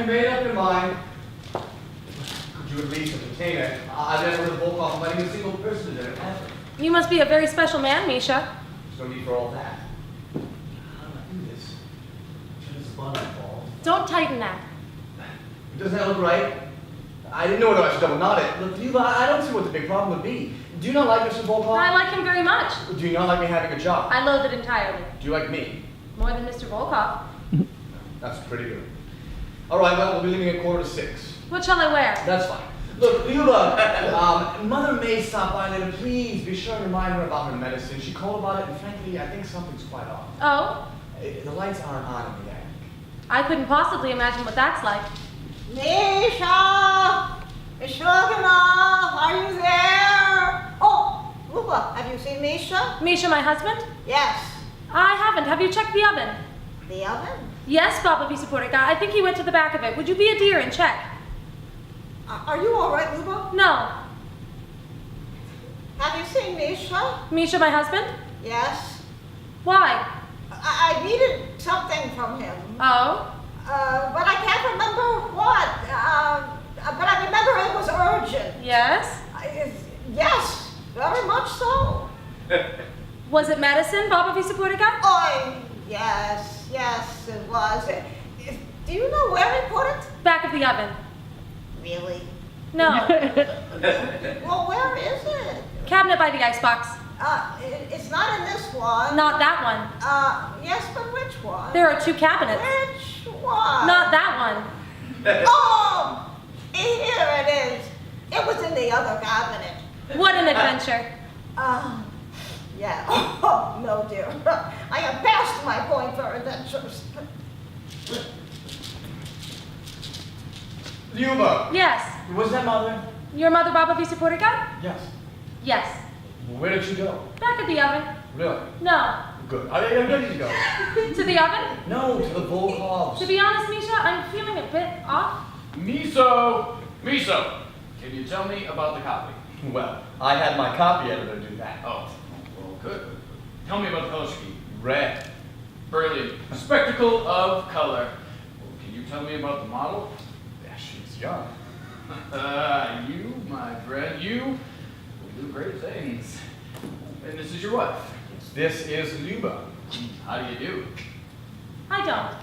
you made up your mind, could you at least entertain it? I've never heard of Volkov letting a single person in it, ever. You must be a very special man, Misha. There's no need for all that. How do I do this? Should this button fall? Don't tighten that. Doesn't that look right? I didn't know whether I should double knot it. Look, Luba, I don't see what the big problem would be. Do you not like Mr. Volkov? I like him very much. Do you not like me having a job? I loathe it entirely. Do you like me? More than Mr. Volkov. That's pretty good. All right, well, we'll be leaving at 5:45. What shall I wear? That's fine. Look, Luba, Mother May stopped by later. Please be sure to remind her about her medicine. She called about it, and frankly, I think something's quite off. Oh? The lights aren't on in the attic. I couldn't possibly imagine what that's like. Misha! Shogunov, are you there? Oh, Luba, have you seen Misha? Misha, my husband? Yes. I haven't. Have you checked the oven? The oven? Yes, Baba Visaporika. I think he went to the back of it. Would you be a dear and check? Are you all right, Luba? No. Have you seen Misha? Misha, my husband? Yes. Why? I needed something from him. Oh? But I can't remember what. But I remember it was urgent. Yes? Yes, very much so. Was it medicine, Baba Visaporika? Oh, yes, it was. Do you know where he put it? Back of the oven. Really? No. Well, where is it? Cabinet by the icebox. It's not in this one. Not that one. Yes, but which one? There are two cabinets. Which one? Not that one. Oh! Here it is. It was in the other cabinet. What an adventure. Yeah. Oh, no, dear. I have passed my point for adventures. Luba! Yes. Was that Mother? Your mother, Baba Visaporika? Yes. Yes. Where did she go? Back of the oven. Really? No. Good. I'm ready to go. To the oven? No, to the Volkovs. To be honest, Misha, I'm feeling a bit off. Miso! Can you tell me about the copy? Well, I had my copy editor do that. Oh, well, good. Tell me about the color scheme. Red. Brilliant. A spectacle of color. Well, can you tell me about the model? Yeah, she's young. You, my friend, you will do great things. And this is your wife. This is Luba. How do you do? I don't.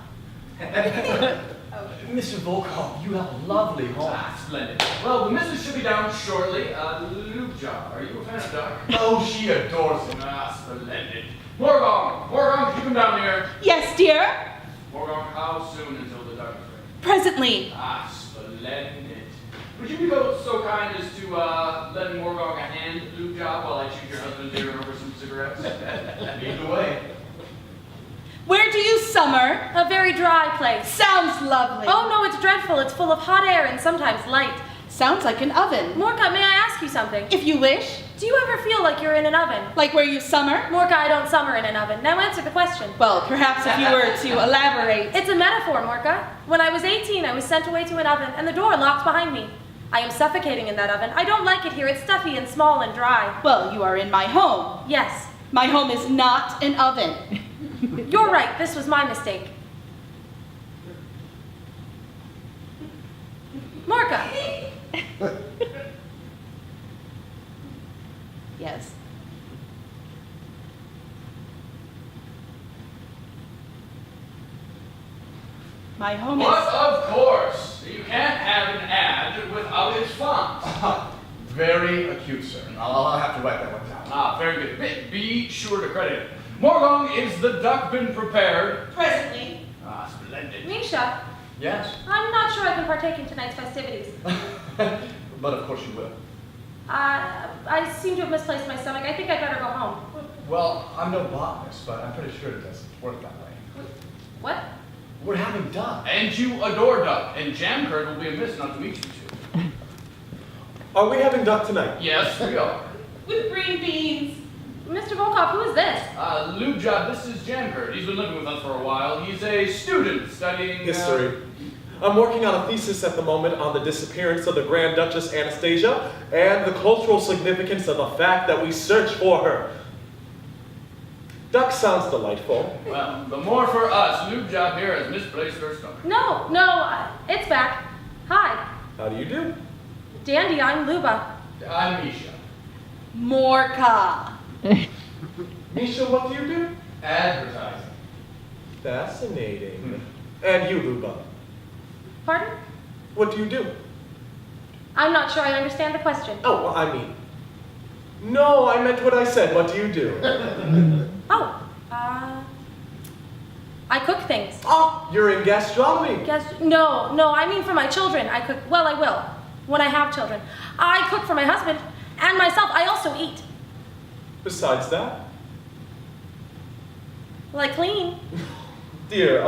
Mr. Volkov, you have a lovely home. Splendid. Well, the missus should be down shortly. Lubja, are you a fan of duck? Oh, she adores it. Splendid. Morgong, keep him down here. Yes, dear. Morgong, how soon until the duck is ready? Presently. Splendid. Would you be so kind as to lend Morgong a hand at the lube job while I shoot your husband dinner over some cigarettes? Either way. Where do you summer? A very dry place. Sounds lovely. Oh, no, it's dreadful. It's full of hot air and sometimes light. Sounds like an oven. Morka, may I ask you something? If you wish. Do you ever feel like you're in an oven? Like where you summer? Morka, I don't summer in an oven. Now answer the question. Well, perhaps if you were to elaborate. It's a metaphor, Morka. When I was 18, I was sent away to an oven and the door locked behind me. I am suffocating in that oven. I don't like it here. It's stuffy and small and dry. Well, you are in my home. Yes. My home is not an oven. You're right. This was my mistake. Morka. Yes. My home But is... of course, you can't have an ad without its font. Very acute, sir. I'll have to write that one down. Very good. Be sure to credit it. Morgong, is the duck been prepared? Presently. Splendid. Misha, Yes? I'm not sure I can partake in tonight's festivities. But of course you will. I seem to have misplaced my stomach. I think I'd better go home. Well, I'm no botanist, but I'm pretty sure it doesn't work that way. What? We're having duck. And you adore duck, and jam curd will be amiss not to meet you two. Are we having duck tonight? Yes, we are. With green beans. Mr. Volkov, who is this? Lubja, this is Jam Curd. He's been living with us for a while. He's a student studying... History. I'm working on a thesis at the moment on the disappearance of the Grand Duchess Anastasia and the cultural significance of the fact that we search for her. Duck sounds delightful. Well, the more for us. Lube job here has misplaced her stomach. No, it's back. Hi, How do you do? Dandy, I'm Luba. I'm Misha. Morka. Misha, what do you do? Advertising. Fascinating. And you, Luba, Pardon? what do you do? I'm not sure I understand the question. Oh, well, I mean, no, I meant what I said. What do you do? Oh, I cook things. Oh, you're in gastronomy. No, I mean for my children. I cook, well, I will, when I have children. I cook for my husband and myself. I also eat. Besides that, Well, I clean. dear,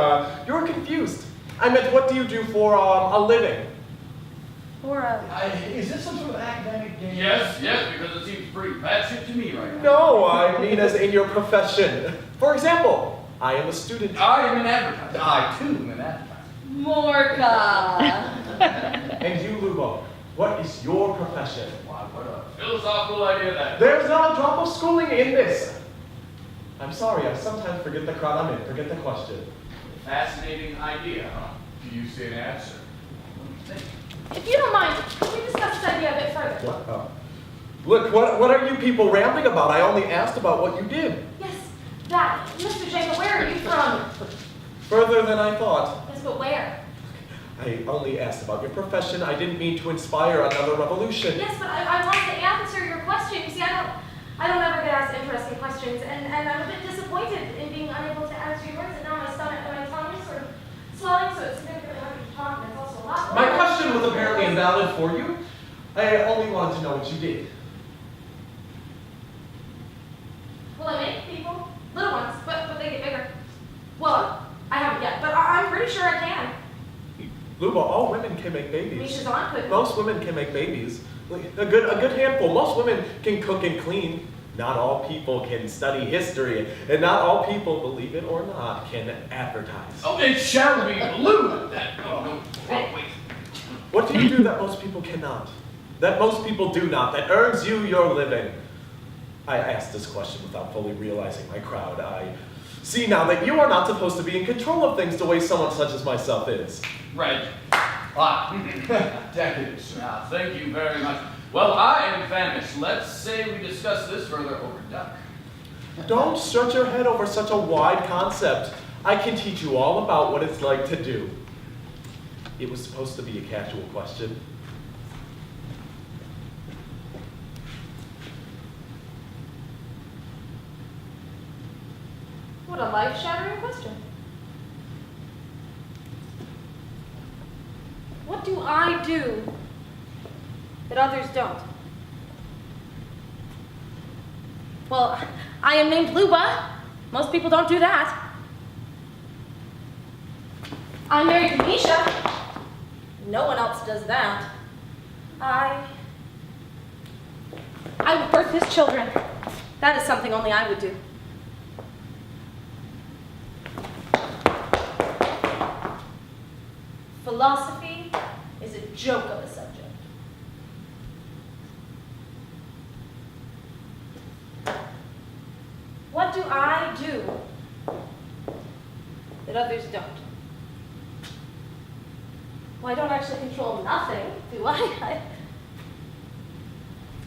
you're confused. I meant what do you do for a living? Or Is this some sort of academic game? Yes, because it seems pretty bad shit to me right now. No, I mean as in your profession. For example, I am a student. I am an advertiser. I too am an advertising. Morka. And you, Luba, what is your profession? Why, what a philosophical idea that is. There's not a drop of schooling in this. I'm sorry, I sometimes forget the crowd I'm in, forget the question. Fascinating idea, huh? Do you see an answer? if you don't mind, can we discuss this idea a bit further? What? Oh. Look, what are you people rambling about? I only asked about what you did. Yes, that. Mr. Jacob, where are you from? Further than I thought. Yes, but where? I only asked about your profession. I didn't mean to inspire another revolution. Yes, but I want to answer your question. You see, I don't ever get asked interesting questions, and I'm a bit disappointed in being unable to answer your words, and now my stomach and my tongue is sort of swelling, so it's significantly harder to talk, and it's also a lot. My question was apparently invalid for you. I only wanted to know what you did. Well, I make people, little ones, but they get bigger. Well, I haven't yet, but I'm pretty sure I can. Luba, all women can make babies. Misha's aunt could. Most women can make babies. A good handful. Most women can cook and clean. Not all people can study history, and not all people, believe it or not, can advertise. Oh, it shall be blue. No, wait. What do you do that most people cannot? That most people do not, that earns you your living? I asked this question without fully realizing my crowd. I see now that you are not supposed to be in control of things the way someone such as myself is. Right. Decadence. Thank you very much. Well, I am famished. Let's say we discuss this further over duck. Don't stretch your head over such a wide concept. I can teach you all about what it's like to do. It was supposed to be a casual question. What a life-shattering question. What do I do that others don't? Well, I am named Luba. Most people don't do that. I'm married to Misha. No one else does that. I would birth his children. That is something only I would do. Philosophy is a joke of a subject. What do I do that others don't? Well, I don't actually control nothing, do I?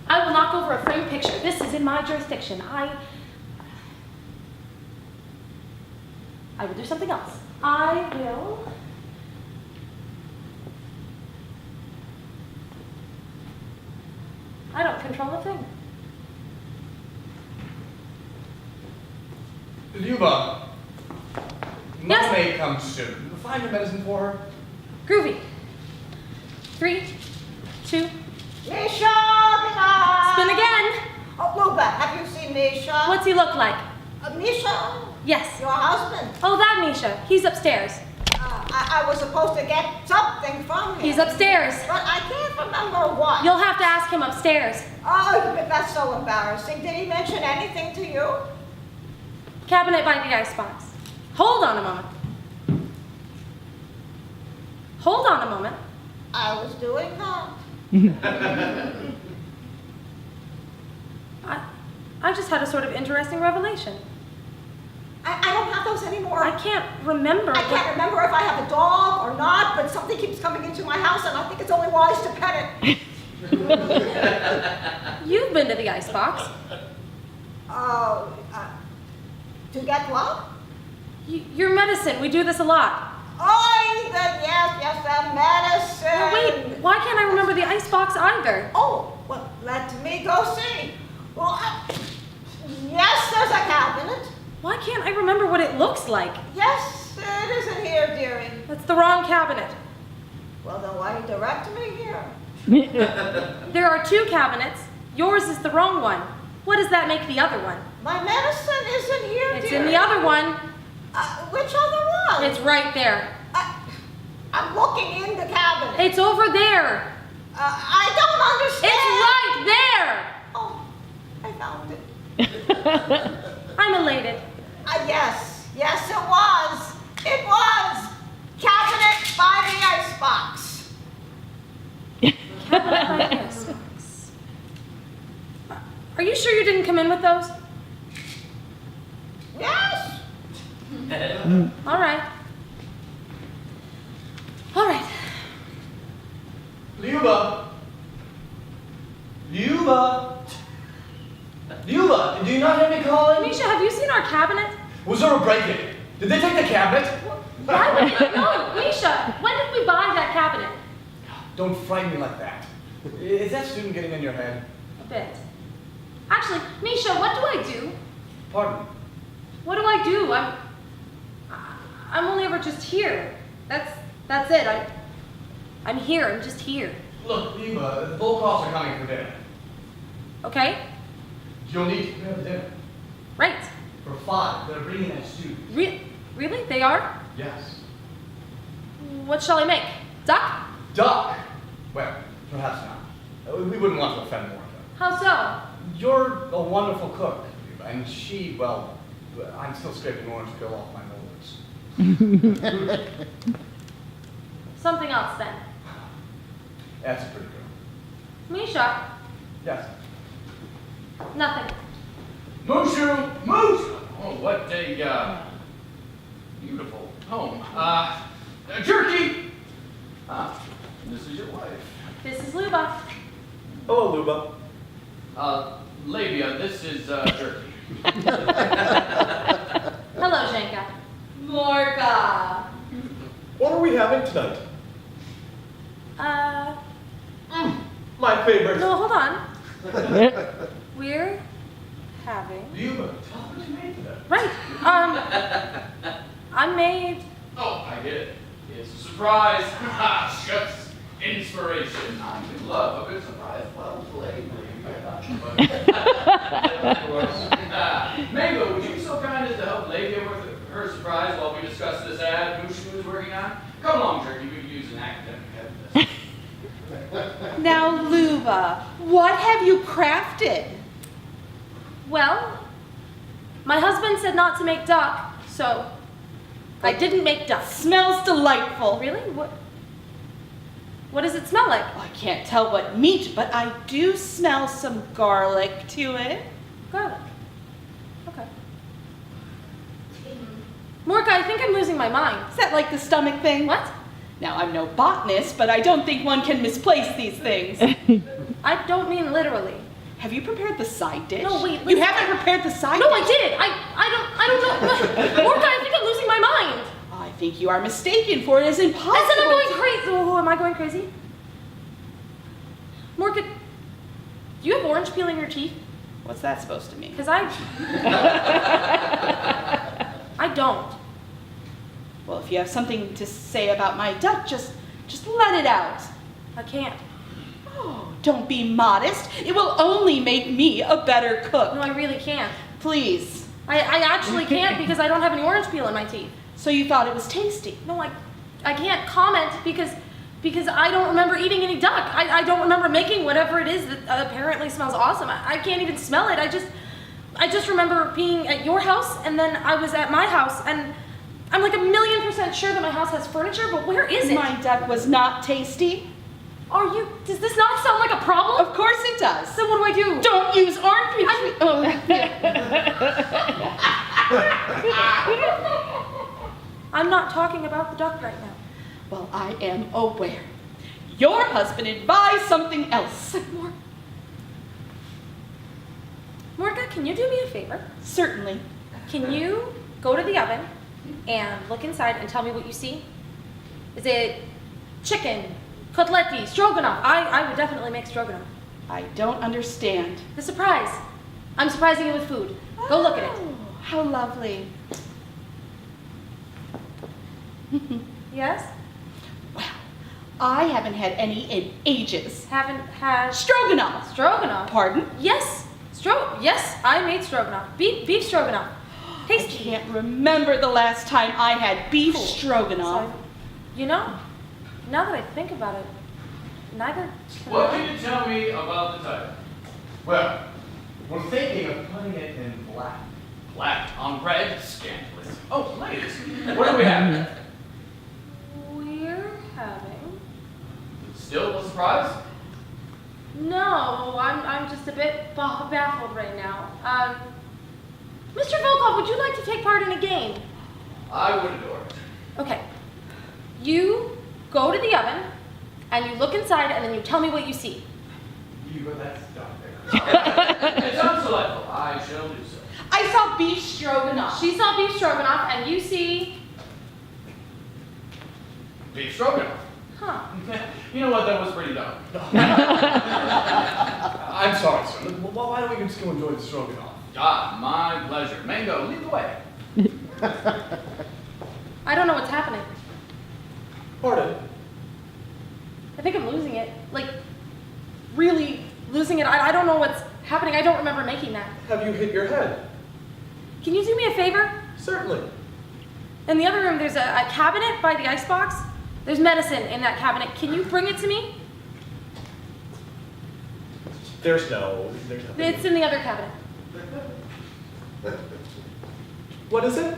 I will knock over a framed picture. This is in my jurisdiction. I will do something else. I don't control a thing. Luba. Yes? Mom may come soon. You'll find your medicine for her. Groovy. 3, 2, Misha, good night. spin again. Oh, Luba, have you seen Misha? What's he look like? Misha? Yes. Your husband. Oh, that Misha. He's upstairs. I was supposed to get something from him. He's upstairs. But I can't remember what. You'll have to ask him upstairs. Oh, but that's so embarrassing. Did he mention anything to you? Cabinet by the icebox. Hold on a moment. Hold on a moment. I was doing that. I just had a sort of interesting revelation. I don't have those anymore. I can't remember. I can't remember if I have a dog or not, but something keeps coming into my house, and I think it's only wise to pet it. You've been to the icebox. To get what? Your medicine. We do this a lot. Oh, yes, the medicine. Oh, wait, why can't I remember the icebox either? Oh, well, let me go see. Well, yes, there's a cabinet. Why can't I remember what it looks like? Yes, it isn't here, dearie. That's the wrong cabinet. Well, then why direct me here? There are 2 cabinets. Yours is the wrong one. What does that make the other one? My medicine isn't here, It's dearie. in the other one. Which other one? It's right there. I'm looking in the cabinet. It's over there. I don't understand. It's right there. Oh, I found it. I'm elated. Yes, it was. It was. Cabinet by the icebox. Are you sure you didn't come in with those? Yes. All right. All right. Luba! Luba! Luba, do you not hear me calling? Misha, have you seen our cabinet? Was there a break-in? Did they take the cabinet? Why would you know? Misha, when did we buy that cabinet? Don't frighten me like that. Is that student getting in your head? A bit. Actually, Misha, what do I do? Pardon? What do I do? I'm only ever just here. That's it. I'm here. I'm just here. Look, Luba, the Volkovs are coming for dinner. Okay? You'll need to prepare the dinner. Right. For 5, they're bringing in students. Really? They are? Yes. What shall I make? Duck? Duck! Well, perhaps not. We wouldn't want to offend Morgan. How so? You're a wonderful cook, Luba, and she, well, I'm still scraping orange peel off my molars. Something else then. That's a pretty girl. Misha, Yes. nothing. Mushu! Mushu! Oh, what a, beautiful home. Jerky! This is your wife. This is Luba. Hello, Luba. Labia, this is, Jerky. Hello, Zhenka. Morka. What are we having tonight? My favorite. No, hold on. We're having. Luba, tell us what you made today. Right. I made. Oh, I get it. It's a surprise. Shucks. Inspiration. I do love a good surprise. Well played, Mango, would you be so kind as to help Labia with her surprise while we discuss this ad Mushu is working on? Come along, Jerky. We could use an academic head for this. Now, Luba, what have you crafted? Well, my husband said not to make duck, so I didn't make duck. Smells delightful. Really? What does it smell like? Well, I can't tell what meat, but I do smell some garlic to it. Garlic. Okay. Morka, I think I'm losing my mind. Is that like the stomach thing? What? Now, I'm no botanist, but I don't think one can misplace these things. I don't mean literally. Have you prepared the side dish? No, wait, You listen. haven't prepared the side No, dish? I didn't. I don't know. Morka, I think I'm losing my mind. I think you are mistaken, for it is impossible. I said I'm going to- crazy. Oh, am I going crazy? Morka, do you have orange peel in your teeth? What's that supposed to mean? Because I don't. Well, if you have something to say about my duck, just let it out. I can't. Oh, don't be modest. It will only make me a better cook. No, I really can't. Please. I actually can't because I don't have any orange peel in my teeth. So you thought it was tasty? No, I can't comment because I don't remember eating any duck. I don't remember making whatever it is that apparently smells awesome. I can't even smell it. I just remember being at your house and then I was at my house and I'm like 1,000,000% sure that my house has furniture, but where is it? My duck was not tasty. Does this not sound like a problem? Of course it does. Then what do I do? Don't use orange peel. Oh. talking about the duck right now. Well, I am aware. Your husband advised something else. Morga, can you do me a favor? Certainly. Can you go to the oven and look inside and tell me what you see? Is it chicken, coteletti, stroganoff? I would definitely make stroganoff. I don't understand. The surprise. I'm surprising you with food. Go look at it. Oh, how lovely. Yes? Well, I haven't had any in ages. Haven't had Stroganoff. stroganoff? Pardon? Yes. Yes, I made stroganoff. Beef stroganoff. I Tasty. can't remember the last time I had beef Cool. stroganoff. So, you know, now that I think about it, neither can What I. can you tell me about the title? Well, we're thinking of putting it in black. Black on red, scandalous. Oh, ladies, what do we have? We're having. Still a surprise? No, I'm just a bit baffled right now. Mr. Volkov, would you like to take part in a game? I would adore it. Okay. You go to the oven and you look inside and then you tell me what you see. You go, that's done. It sounds delightful. I shall do so. I saw beef stroganoff. She saw beef stroganoff and you see. Beef stroganoff. Huh. You know what? That was pretty dumb. I'm sorry, sir. Why don't we just go enjoy the stroganoff? Ah, my pleasure. Mango, lead the way. I don't know what's happening. Pardon? I think I'm losing it. Like, really losing it. I don't know what's happening. I don't remember making that. Have you hit your head? Can you do me a favor? Certainly. In the other room, there's a cabinet by the icebox. There's medicine in that cabinet. Can you bring it to me? There's nothing. It's in the other cabinet. What is it?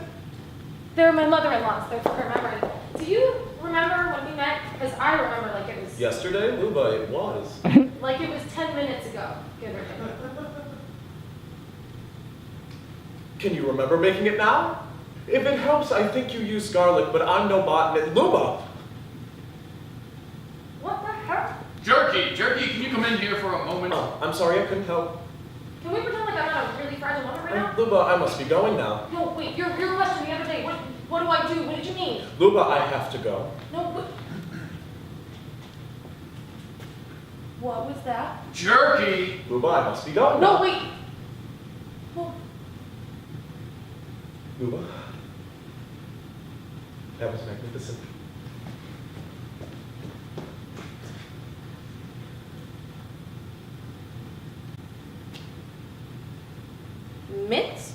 They're my mother-in-law's. They're for her memory. Do you remember when we met? Because I remember like it was Yesterday, Luba, it was. like it was 10 minutes ago, give or take. Can you remember making it now? If it helps, I think you use garlic, but I'm no botanist. Luba! What the heck? Jerky, can you come in here for a moment? Oh, I'm sorry, I couldn't help. Can we pretend like I'm not a really fragile woman right now? Luba, I must be going now. No, wait. Your question the other day. What do I do? What did you mean? Luba, I have to go. No. What was that? Jerky! Luba, I must be going No, now. wait. Well, Luba, that was magnificent. mints?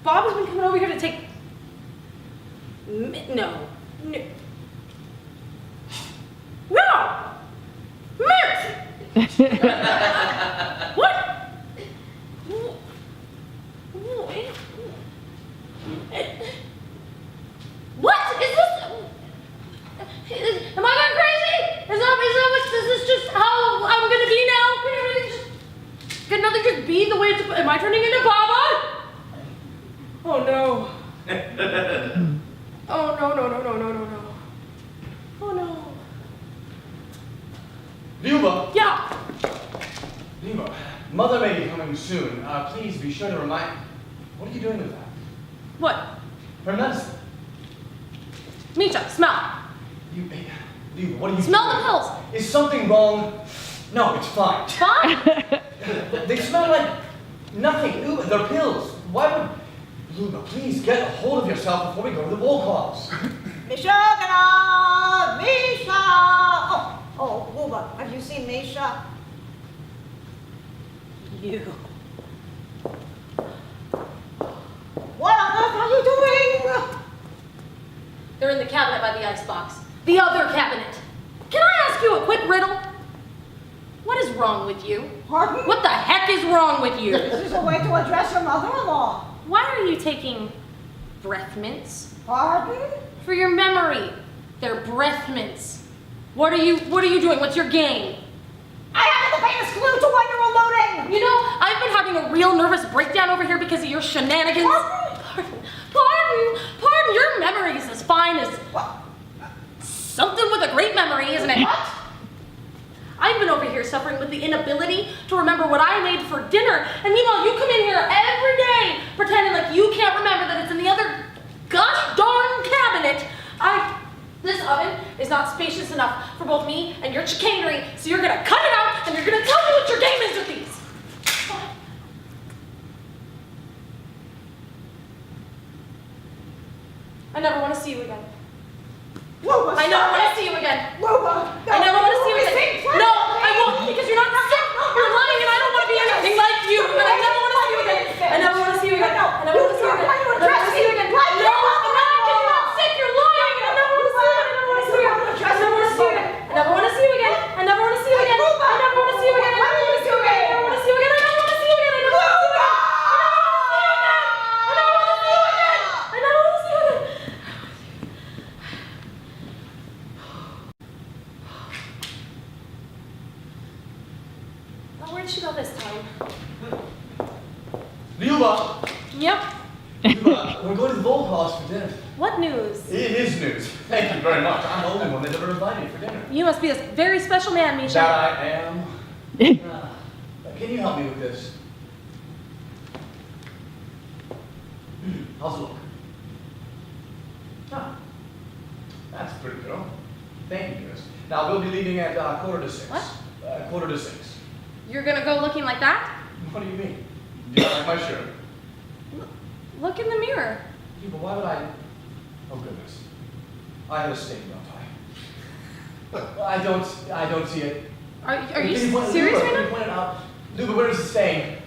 Bob has been coming over here to take. No. No. Mint! What? What is this? Am I going crazy? Is this just how I'm gonna be now? Can nothing just be the way it's? Am I turning into Baba? Oh no. Oh no. Oh no. Luba! Yeah. Luba, Mother may be coming soon. Please be sure to remind. What are you doing with that? What? Her medicine. Misha, smell. Luba, what are you Smell doing? the pills. Is something wrong? No, it's fine. Fine. They smell like nothing. Luba, they're pills. Why would... Luba, please get a hold of yourself before we go to the ball clubs. Misha! Misha! Oh, Luba, have you seen Misha? You. What on earth are you doing? They're in the cabinet by the icebox. The other cabinet. Can I ask you a quick riddle? What is wrong with you? Pardon? What the heck is wrong with you? This is a way to address your mother-in-law. Why are you taking breath mints? Pardon? For your memory. They're breath mints. What are you doing? What's your game? I haven't the faintest clue to why you're unloading. You know, I've been having a real nervous breakdown over here because of your shenanigans. Pardon? Pardon fine as What? something with a great memory, isn't it? What? I've been over here suffering with the inability to remember what I made for dinner, and meanwhile you come in here every day pretending like you can't remember that it's in the other gosh darn cabinet. This oven is not spacious enough for both me and your chicanery, so you're gonna cut it out and you're gonna tell me what your game is with these. I never want to see you again. Luba, I never stop want to it. see you again. Luba, no, I never want to see you Luba, again. think No, I won't, because you're not sick. You're lying, and I don't want to be anything like you. And I never want to see you again. I never want to see you again. I never want to see you again. I never want to see you again. No, I'm not, because you're not sick. You're lying, and I never want to see you. I never want to see you. I never want to see you again. I never want to see you again. I never want to see you again. I never want to see you again. I never want to see you again. I never want to see you again. I never want to see you again. I never want to see you again. I never want to see you again. I never want to see you again. I never want to see you again. I never want to see you again. Where'd she go this time? Luba! Yep. Luba, we're going to the Volt House for dinner. What news? It is news. Thank you very much. I'm the only one that ever invited you for dinner. You must be a very special man, Misha. That I am. Can you help me with this? How's it look? Ah, that's pretty good. Thank you, Chris. Now, we'll be leaving at 5:45. What? 5:45. You're gonna go looking like that? What do you mean? Do you like my shirt? Look in the mirror. Yeah, but why would I? Oh goodness. I have a stain, don't I? I don't see it. Are Can you point- serious Luba, right can you now? point it out? Luba, where is the stain?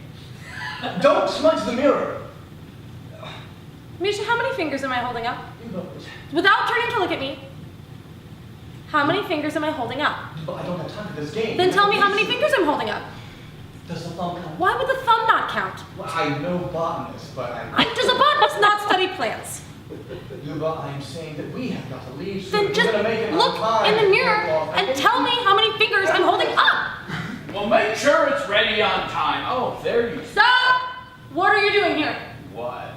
Don't smudge the mirror. Misha, how many fingers am I holding up? Luba, Without turning to look at me. How many fingers am I holding up? I don't have time for this game. Then tell me how many fingers I'm holding up. Does the thumb count? Why would the thumb not count? Well, I'm no botanist, but Does a botanist not study plants? Luba, I'm saying that we have got to leave soon. Then We're just gonna make it on look time. in the mirror and tell me how many fingers I'm holding up. Well, make sure it's ready on time. Oh, there you go. Stop! What are you doing here? What?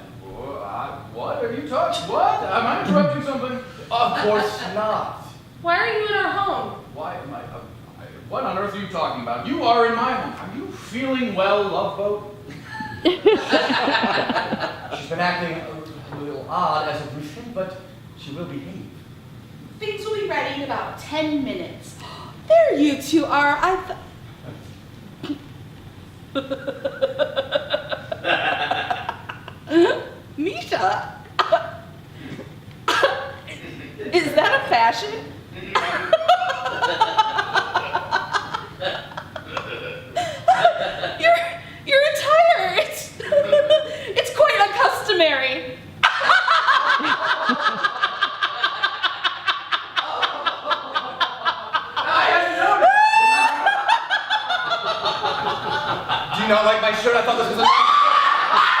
What are you talking? What? Am I interrupting something? Of course not. Why are you in our home? Why am I? What on earth are you talking about? You are in my home. Are you feeling well, Love Boat? She's been acting a little odd as of recent, but she will behave. Things will be ready in about 10 minutes. There you two are. Misha? Is that a fashion? Your attire, it's quite uncustomary. Do you not like my shirt? I thought this was a...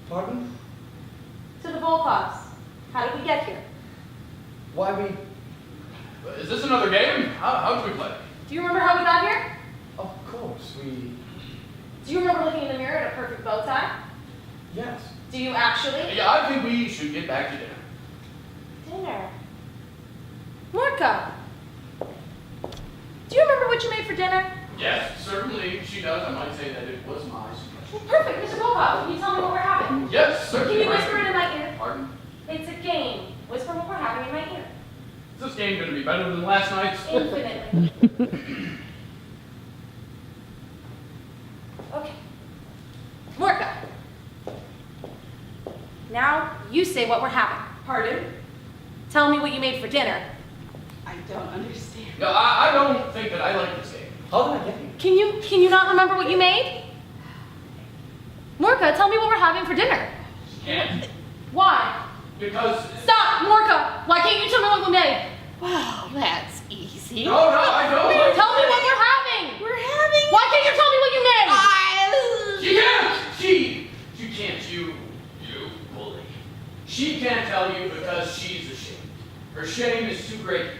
Pardon? To the Volkovs. How did we get here? Why we... Is this another game? How did we play? Do you remember how we got here? Of course, we... Do you remember looking in the mirror at a perfect bow tie? Yes. Do you actually? Yeah, I think we should get back to dinner. Dinner. Morka. Do you remember what you made for dinner? Yes, certainly she does. I might say that it was my suggestion. Well, perfect, Mr. Volkov. Can you tell me what we're having? Yes, Can certainly. you whisper it in my ear? Pardon? It's a game. Whisper what we're having in my ear. Is this game going to be better than last night's? Infinitely. Okay. Morka. Now you say what we're having. Pardon? Tell me what you made for dinner. I don't understand. No, I don't think that I like this game. How did I get here? Can you not remember what you made? Morka, tell me what we're having for dinner. Can't. Why? Because... Stop, Morka! Why can't you tell me what we made? Wow, that's easy. No, I don't like Tell me this what game. we're having! We're having. Why can't you tell me what you made? She can't! She can't, you bully. She can't tell you because she's ashamed. Her shame is too great.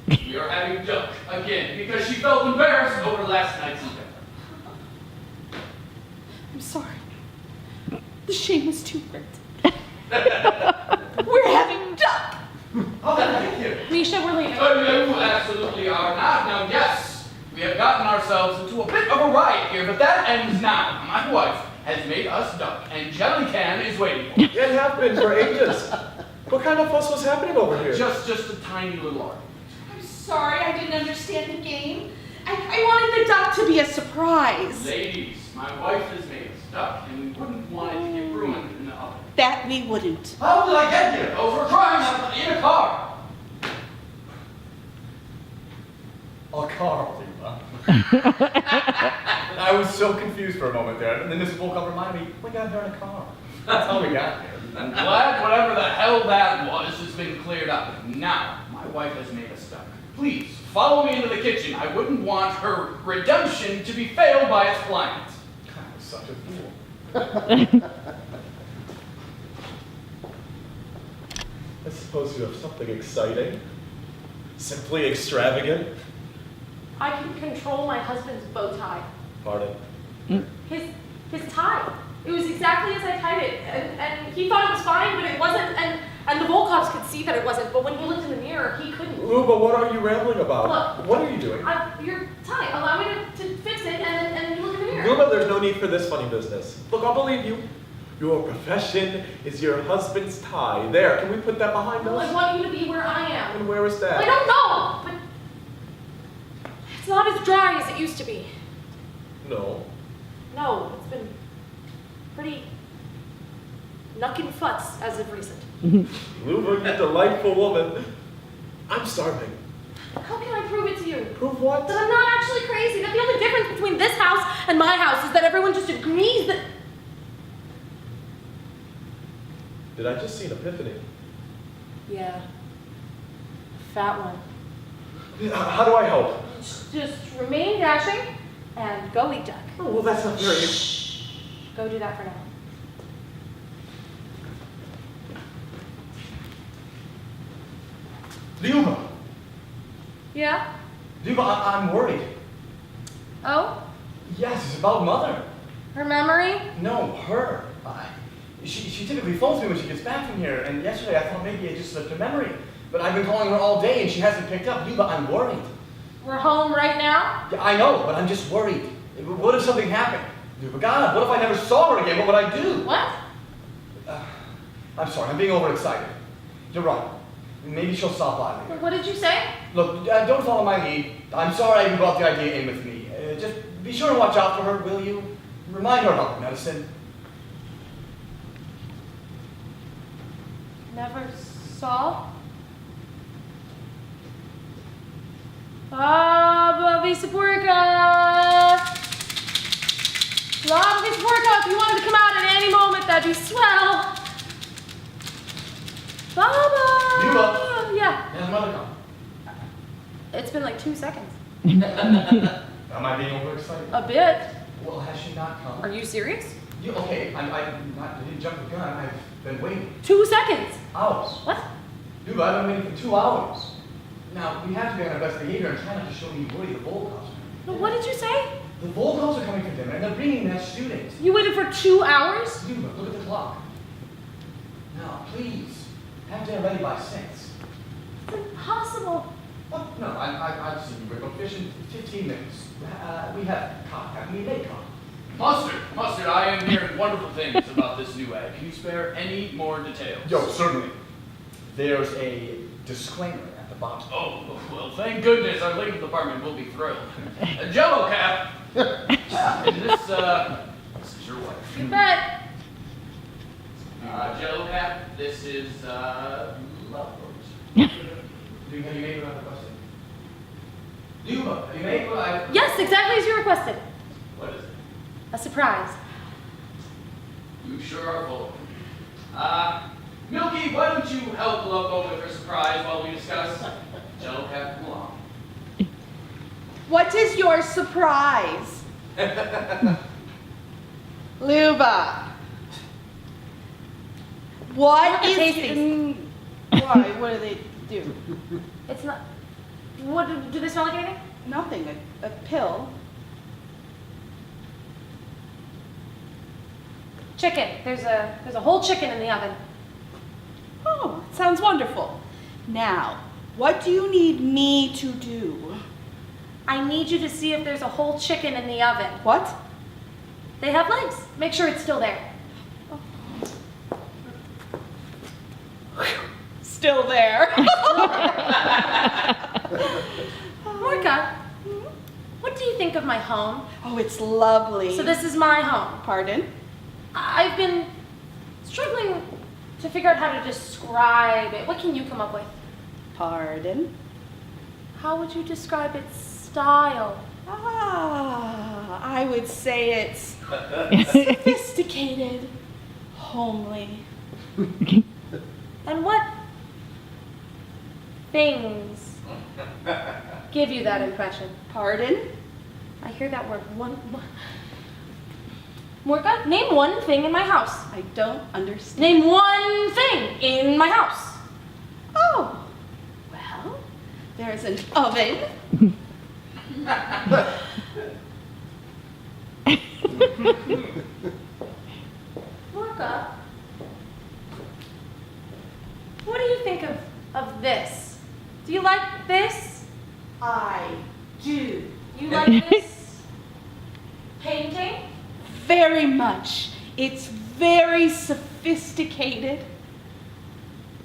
We are having duck again because she felt embarrassed over last night's event. I'm sorry. The shame is too great. We're having duck. How did I get here? Misha, we're leaving. You absolutely are not. Now, yes, we have gotten ourselves into a bit of a riot here, but that ends now. My wife has made us duck, and Jellycan is waiting for us. It has been for ages. What kind of fuss was happening over here? Just a tiny little argument. I'm sorry, I didn't understand the game. I wanted the duck to be a surprise. Ladies, my wife has made us duck, and we wouldn't want it to get ruined in the oven. That we wouldn't. How did I get here? Those were crying out in a car. A car, Luba. I was so confused for a moment there, and then Miss Volkov reminded me, we got here in a car. That's how we got here. I'm glad whatever the hell that was has been cleared up. Now, my wife has made us duck. Please, follow me into the kitchen. I wouldn't want her redemption to be failed by its client. I was such a fool. I suppose you have something exciting. Simply extravagant. I can control my husband's bow tie. Pardon. His tie. It was exactly as I tied it, and he thought it was fine, but it wasn't, and the Volkovs could see that it wasn't, but when he looked in the mirror, he couldn't. Luba, what are you rambling about? Look. What are you doing? Your tie, allow me to fix it, and you look in the mirror. Luba, there's no need for this funny business. Look, I'll believe you. Your profession is your husband's tie. There, can we put that behind Well, I us? want you to be where I am. And where is that? I don't know, but it's not as dry as it used to be. No. No, it's been pretty knuckin' futs as of recent. Luba, you delightful woman. I'm starving. How can I prove it to you? Prove what? That I'm not actually crazy. That the only difference between this house and my house is that everyone just agrees that... Did I just see an epiphany? Yeah. Fat one. How do I help? Just remain dashing and go eat duck. Oh, well, that's not very... Go do that for now. Luba! Yeah? Luba, I'm worried. Oh? Yes, it's about Mother. Her memory? No, her. She typically phones me when she gets back from here, and yesterday I thought maybe it just slipped her memory. But I've been calling her all day and she hasn't picked up. Luba, I'm worried. We're home right now? Yeah, I know, but I'm just worried. What if something happened? Luba, God, what if I never saw her again? What would I do? What? I'm sorry, I'm being overexcited. You're right. Maybe she'll stop by later. What did you say? Look, don't follow my lead. I'm sorry I even brought the idea in with me. Just be sure to watch out for her, will you? Remind her about the medicine. Never saw? Baba Visaporka! Baba Visaporka, if you wanted to come out at any moment, that'd be swell. Baba! Luba! Yeah. Has Mother come? It's been like 2 seconds. Am I being overexcited? A bit. Well, has she not come? Are you serious? Okay, I didn't jump the gun. I've been waiting. 2 seconds. Hours. What? Luba, I've been waiting for 2 hours. Now, we have to be on our best behavior and try not to show me worry the Volkovs. No, what did you say? The Volkovs are coming for dinner and they're bringing that student. You waited for 2 hours? Luba, look at the clock. Now, please, have dinner ready by 6. It's impossible. What? No, I've seen you. We're going fishing 15 minutes. We have cod. Have we made cod? Mustard, I am hearing wonderful things about this new egg. Can you spare any more details? Yo, certainly. There's a disclaimer at the bottom. Oh, well, thank goodness our legal department will be thrilled. Jello Cap! This is your wife. You bet. Jello Cap, this is, lovely. Have you made what I requested? Luba, have you made what I... Yes, exactly as you requested. What is it? A surprise. You sure are full. Milky, why don't you help Loco with her surprise while we discuss Jello Captain Long? What is your surprise? Luba. What Look at is Tasties. Why? What do they do? It's not. What do they smell like anything? Nothing. A pill. Chicken. There's a whole chicken in the oven. Oh, sounds wonderful. Now, what do you need me to do? I need you to see if there's a whole chicken in the oven. What? They have legs. Make sure it's still there. Still there. Morka, what do you think of my home? Oh, it's lovely. So this is my home. Pardon? I've been struggling to figure out how to describe it. What can you come up with? Pardon? How would you describe its style? I would say it's sophisticated, homely. And what things give you that impression? Pardon? I hear that word one. Morka, name one thing in my house. I don't understand. Name one thing in my house. Oh, well, there's an oven. Morka, what do you think of this? Do you like this? I do. You like this painting? Very much. It's very sophisticated.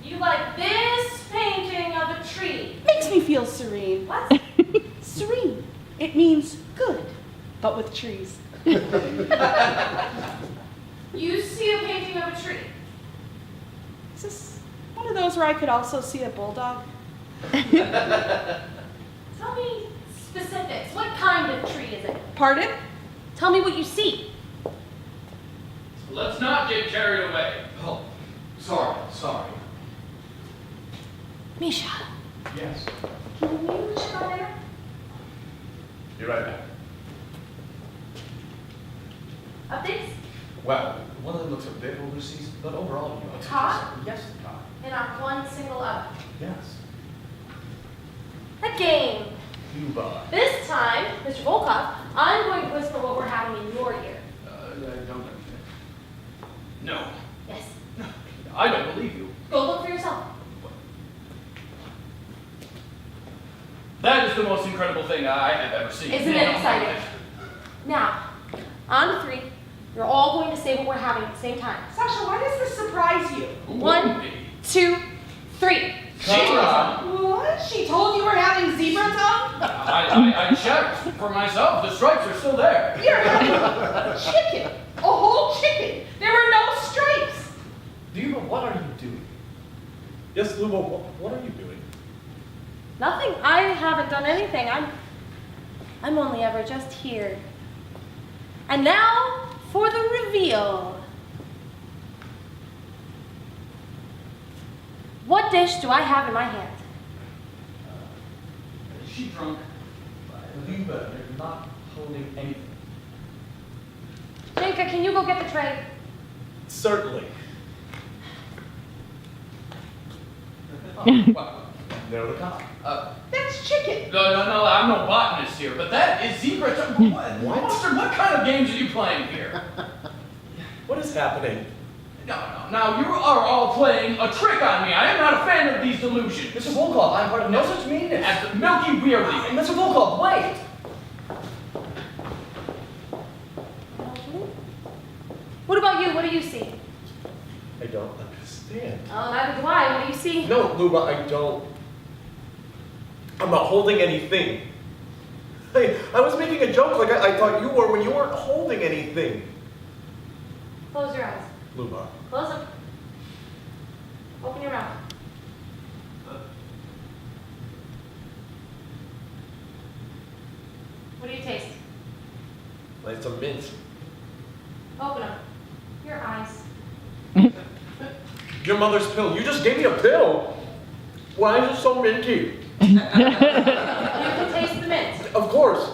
You like this painting of a tree? Makes me feel serene. What? Serene. It means good, but with trees. You see a painting of a tree? Is this one of those where I could also see a bulldog? Tell me specifics. What kind of tree is it? Pardon? Tell me what you see. Let's not get carried away. Oh, sorry. Misha, Yes. can you check on there? Be right back. Updates? Well, one of them looks a bit overseas, but overall, you know, it's Car? interesting. Yes, the car. In our one single oven. Yes. A game. Luba. This time, Mr. Volkov, I'm going to whisper what we're having in your ear. I don't understand. No, Yes. I don't believe you. Go look for yourself. That is the most incredible thing I have ever seen. Isn't it exciting? Now, on to 3. You're all going to say what we're having at the same time. Sasha, why does this surprise you? Who 1, wouldn't be? 2, 3. Zebra! What? She told you we're having zebra tongue? I checked for myself. The stripes are still there. You're having a chicken. A whole chicken. There were no stripes. Luba, what are you doing? Yes, Luba, what are you doing? Nothing. I haven't done anything. I'm only ever just here. And now for the reveal. What dish do I have in my hand? Is she drunk? Luba, you're not holding anything. Jenka, can you go get the tray? Certainly. Well, there the car. That's chicken. No, I'm no botanist here, but that is zebra. What? Mustard, what kind of games are you playing here? What is happening? No. Now, you are all playing a trick on me. I am not a fan of these delusions. Mr. Volkov, I'm part of no such meanness. As the Milky, we are leaving. Mr. Volkov, wait! What about you? What do you see? I don't understand. Oh, neither do I. What do you see? No, Luba, I don't. I'm not holding anything. Hey, I was making a joke like I thought you were when you weren't holding anything. Close your eyes. Luba. Close them. Open your mouth. What do you taste? Like some mint. Open them. Your eyes. Your mother's pill. You just gave me a pill. Why is it so minty? You can taste the mint. Of course.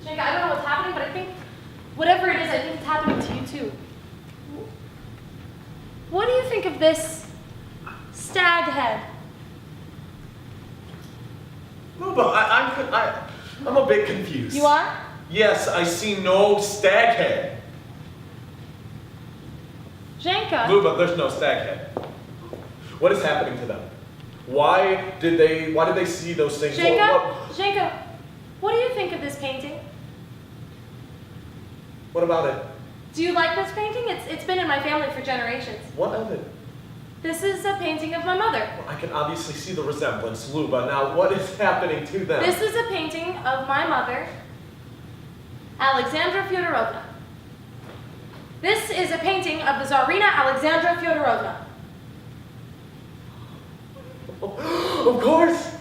Jake, I don't know what's happening, but I think, whatever it is, I think it's happening to you too. What do you think of this stag head? No, but I'm a bit confused. You are? Yes, I see no stag head. Janka. Luba, there's no stag head. What is happening to them? Why did they see those things? Janka, what do you think of this painting? What about it? Do you like this painting? It's been in my family for generations. What of it? This is a painting of my mother. Well, I can obviously see the resemblance, Luba. Now, what is happening to them? This is a painting of my mother, Alexandra Fyodorovna. This is a painting of the Tsarina Alexandra Fyodorovna. Of course!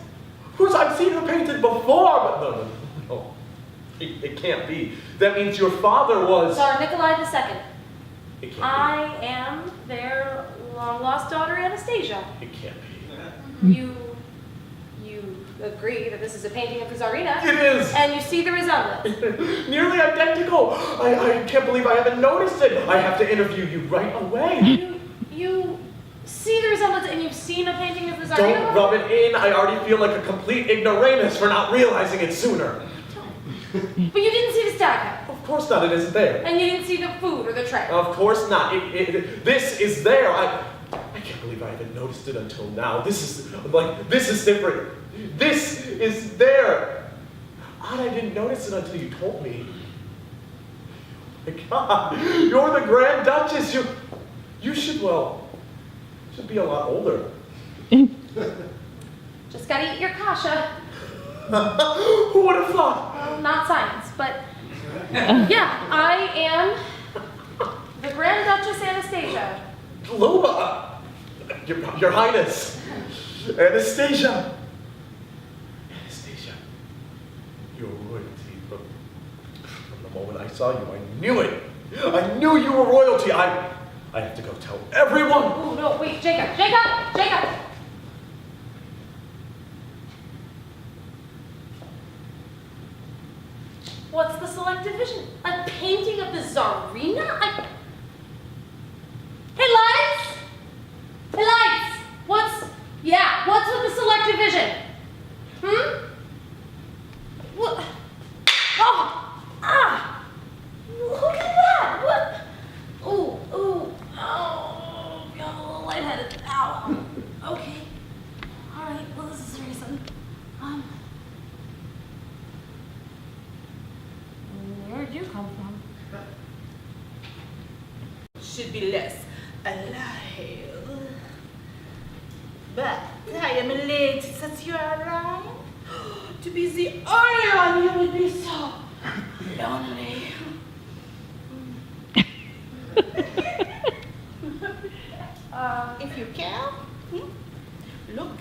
Of course, I've seen her painted before, but no. It can't be. That means your father was... Tsar Nikolai II. It can't I am their long-lost daughter, Anastasia. be. It can't be. You agree that this is a painting of the Tsarina. It is! And you see the resemblance. Nearly identical! I can't believe I haven't noticed it! I have to interview you right away! You see the resemblance and you've seen a painting of the Tsarina? Don't rub it in! I already feel like a complete ignoramus for not realizing it sooner! But you didn't see the stag head. Of course not, it isn't there. And you didn't see the food or the tray. Of course not. This is there. I can't believe I haven't noticed it until now. This is different. This is there. Odd, I didn't notice it until you told me. My God, you're the Grand Duchess. You should be a lot older. Just gotta eat your kasha. Who would have thought? Well, not science, but yeah, I am the Grand Duchess Anastasia. Luba, Your Highness, Anastasia. Anastasia, you're royalty. From the moment I saw you, I knew it. I knew you were royalty. I have to go tell everyone. Oh no, wait, Jacob. What's the selective vision? A painting of the Tsarina? Hey, lights! What's with the selective vision? What? Look at that! What? Oh, got a little lightheaded. Ow. Okay. All right, well, this is serious. Where'd you come from? Should be less alive. But I am late since you are alive. To be the only one you will be so lonely. If you can, look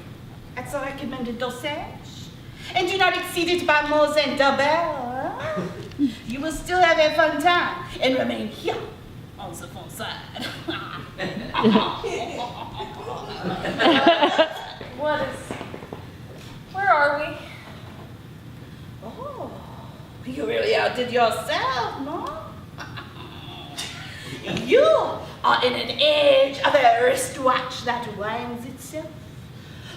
at the recommended dosage and do not exceed it by more than double. You will still have a fun time and remain here on the fun side. Where are we? Oh, you really outdid yourself, no? You are in an age of a wristwatch that winds itself,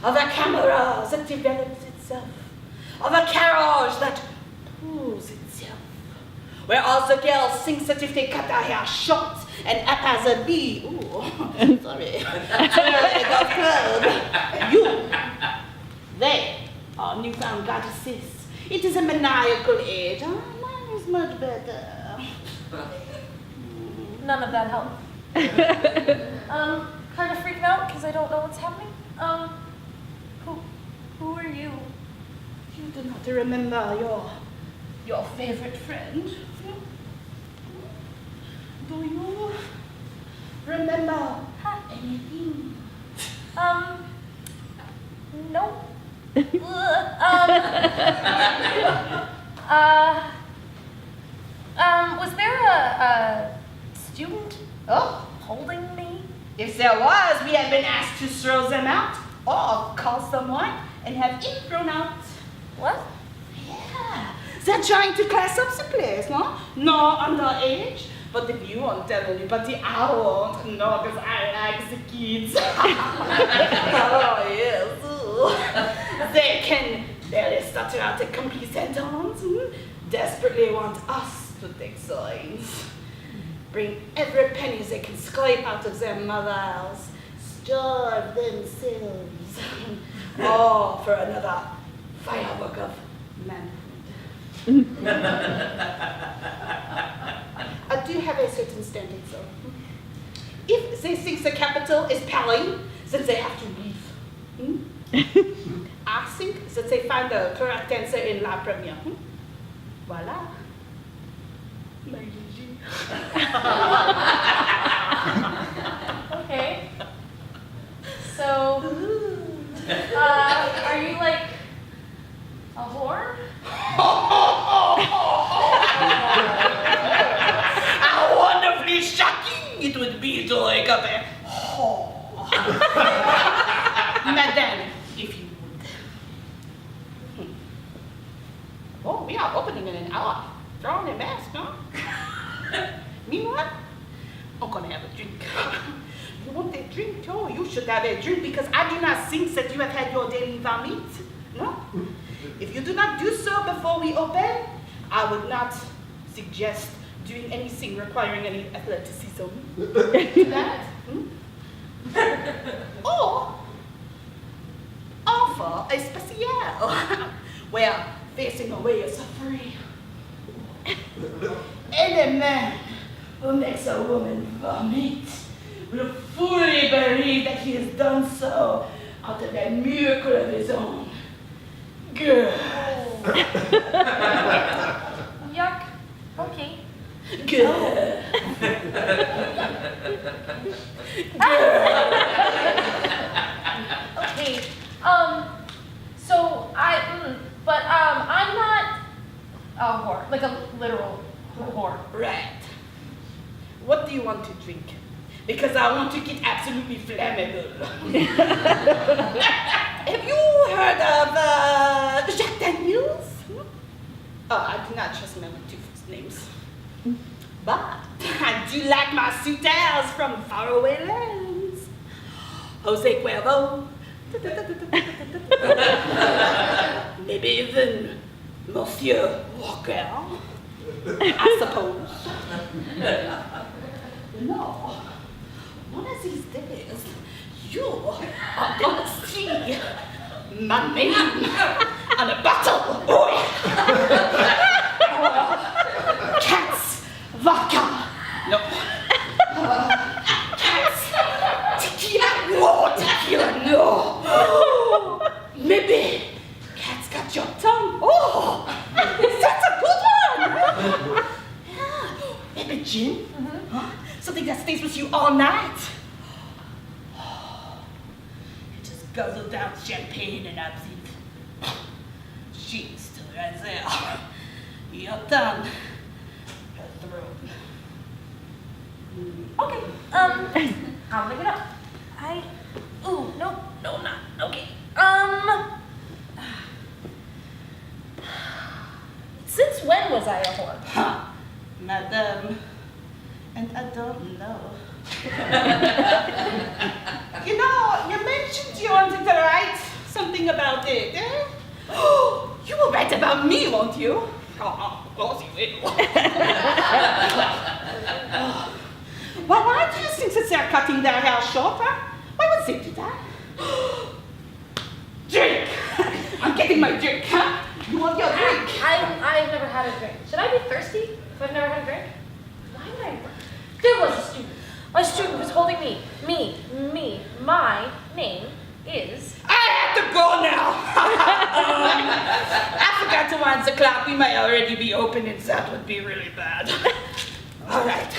of a camera that develops itself, of a carriage that pulls itself, where all the girls think that if they cut their hair short and haphazardly, they are newfound goddesses. It is a maniacal age. Mine is much better. None of that helped. Kind of freaked out because I don't know what's happening. Who are you? You do not remember your favorite friend? Do you remember anything? No. Was there a student Oh, holding me? if there was, we had been asked to throw them out or call someone and have him thrown out. What? Yeah, they're trying to class up the place, no? No underage. But if you won't tell anybody, I won't. No, because I like the kids. Oh, yes. They can barely stutter out a complete sentence. Desperately want us to take signs. Bring every penny they can scrape out of their mothers. Starve themselves. All for another firework of manhood. I do have a certain standing, though. If they think the capital is Paris, then they have to leave. I think that they find the correct answer in La Première. Voila. My Gigi. Okay. So, are you like a whore? How wonderfully shocking it would be to wake up a whore. Madame, if you would. Oh, we are opening in an hour. Throw on a mask, huh? Meanwhile, I'm gonna have a drink. You want a drink too? You should have a drink because I do not think that you have had your daily vomit. No? If you do not do so before we open, I would not suggest doing anything requiring any athleticism. Do that. Or offer a special where facing away is free. Any man who makes a woman vomit will fully believe that he has done so out of a miracle of his own. Good. Yuck. Okay. Good. Okay. So I'm not a whore, like a literal whore. Right. What do you want to drink? Because I want to get absolutely flammable. Have you heard of Jack Daniels? Oh, I do not trust men with two first names. But I do like my suitors from faraway lands. Jose Cuervo. Maybe even Monsieur Walker, I suppose. No, one of these days, you are gonna see my name on a bottle. Oh, yeah. Cats, vodka. No. Cats, tequila. No, tequila, no. Maybe Cat's got your tongue. Oh, that's a good one. Yeah. Maybe gin. Huh? Something that stays with you all night. You just guzzle down champagne and absinthe. She's still right there. Your tongue. Her throat. Okay. I'll look it up. No, not. Okay. Since when was I a whore? Huh, madame. And I don't know. You know, you mentioned you wanted to write something about it, eh? Oh, you will write about me, won't you? Oh, of course you will. Well, why do you think that they're cutting their hair short, huh? Why would they do that? Drink! I'm getting my drink, huh? You want your drink? I've never had a drink. Should I be thirsty if I've never had a drink? Why would I? There was a student. My student was holding me. My name is. I have to go now. I forgot to wind the clock. We might already be open and that would be really bad. All right.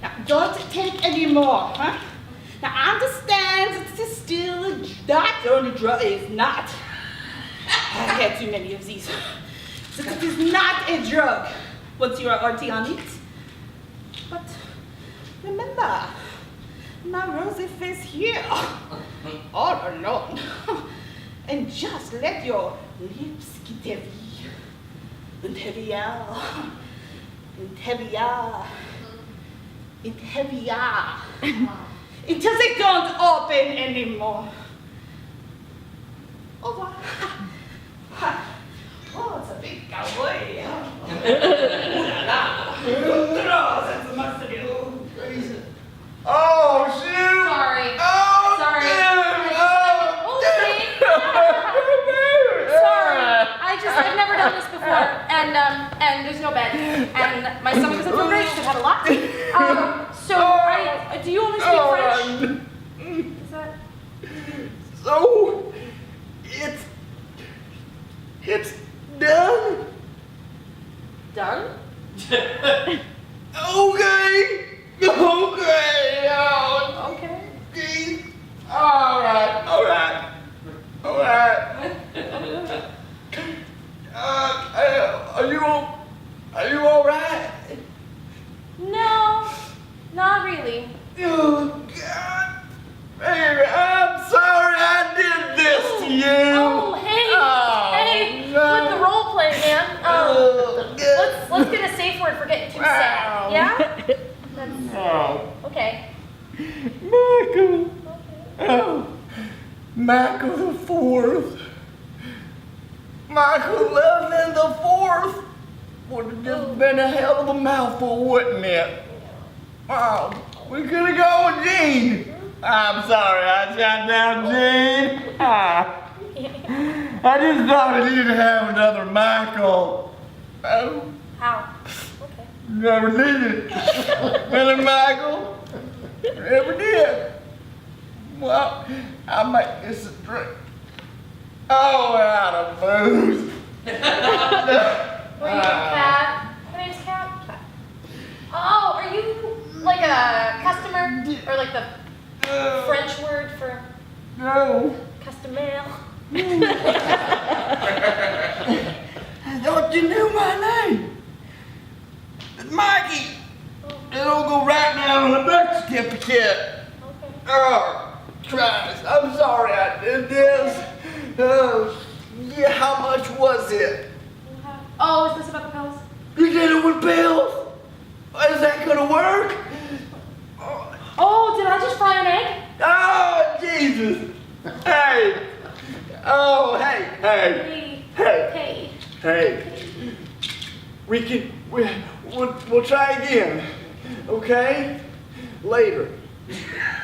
Now, don't take any more, huh? Now, I understand that this is still not only drug. It's not. I had too many of these. that it is not a drug once you are already on it. But remember, my rosy face here, all alone. And just let your lips get heavy, and heavier, and heavier, and heavier, until they don't open anymore. Over. Oh, it's a big cowboy. That's a mustard. Oh, shoot! Sorry. Oh, Sorry. dude! Sorry. I've never done this before, and there's no bed, and my stomach doesn't feel great. 'Cause I've had a lot. Do you only speak French? Is that? So, it's done. Done? Okay. Okay. All right. Are you all right? No, not really. Oh God, baby, I'm sorry I did this to you. Oh, hey, no. with the role play, man. Oh, Let's get a safe word for getting too sad. Yeah? Oh, Okay. Michael. Oh, Michael the Fourth. Michael Levin the Fourth would have just been a hell of a mouthful, wouldn't it? Oh, we could have gone with Gene. I'm sorry I shot down Gene. I just thought I needed to have another Michael. Oh, How? Okay. never needed another Michael. Never did. Well, I'll make this a drink. Oh, out of booze. Were you Cat? My name's Cat. Oh, are you like a customer? Or like the French word for No. customer? I thought you knew my name. It's Mikey. It'll go right now on the birth certificate. Okay. Oh, Christ, I'm sorry I did this. Oh, yeah, how much was it? Oh, is this about the pills? You did it with pills? Is that gonna work? Oh, did I just fry an egg? Oh, Jesus. Hey. Oh, hey. Hey. We'll try again. Okay? Later.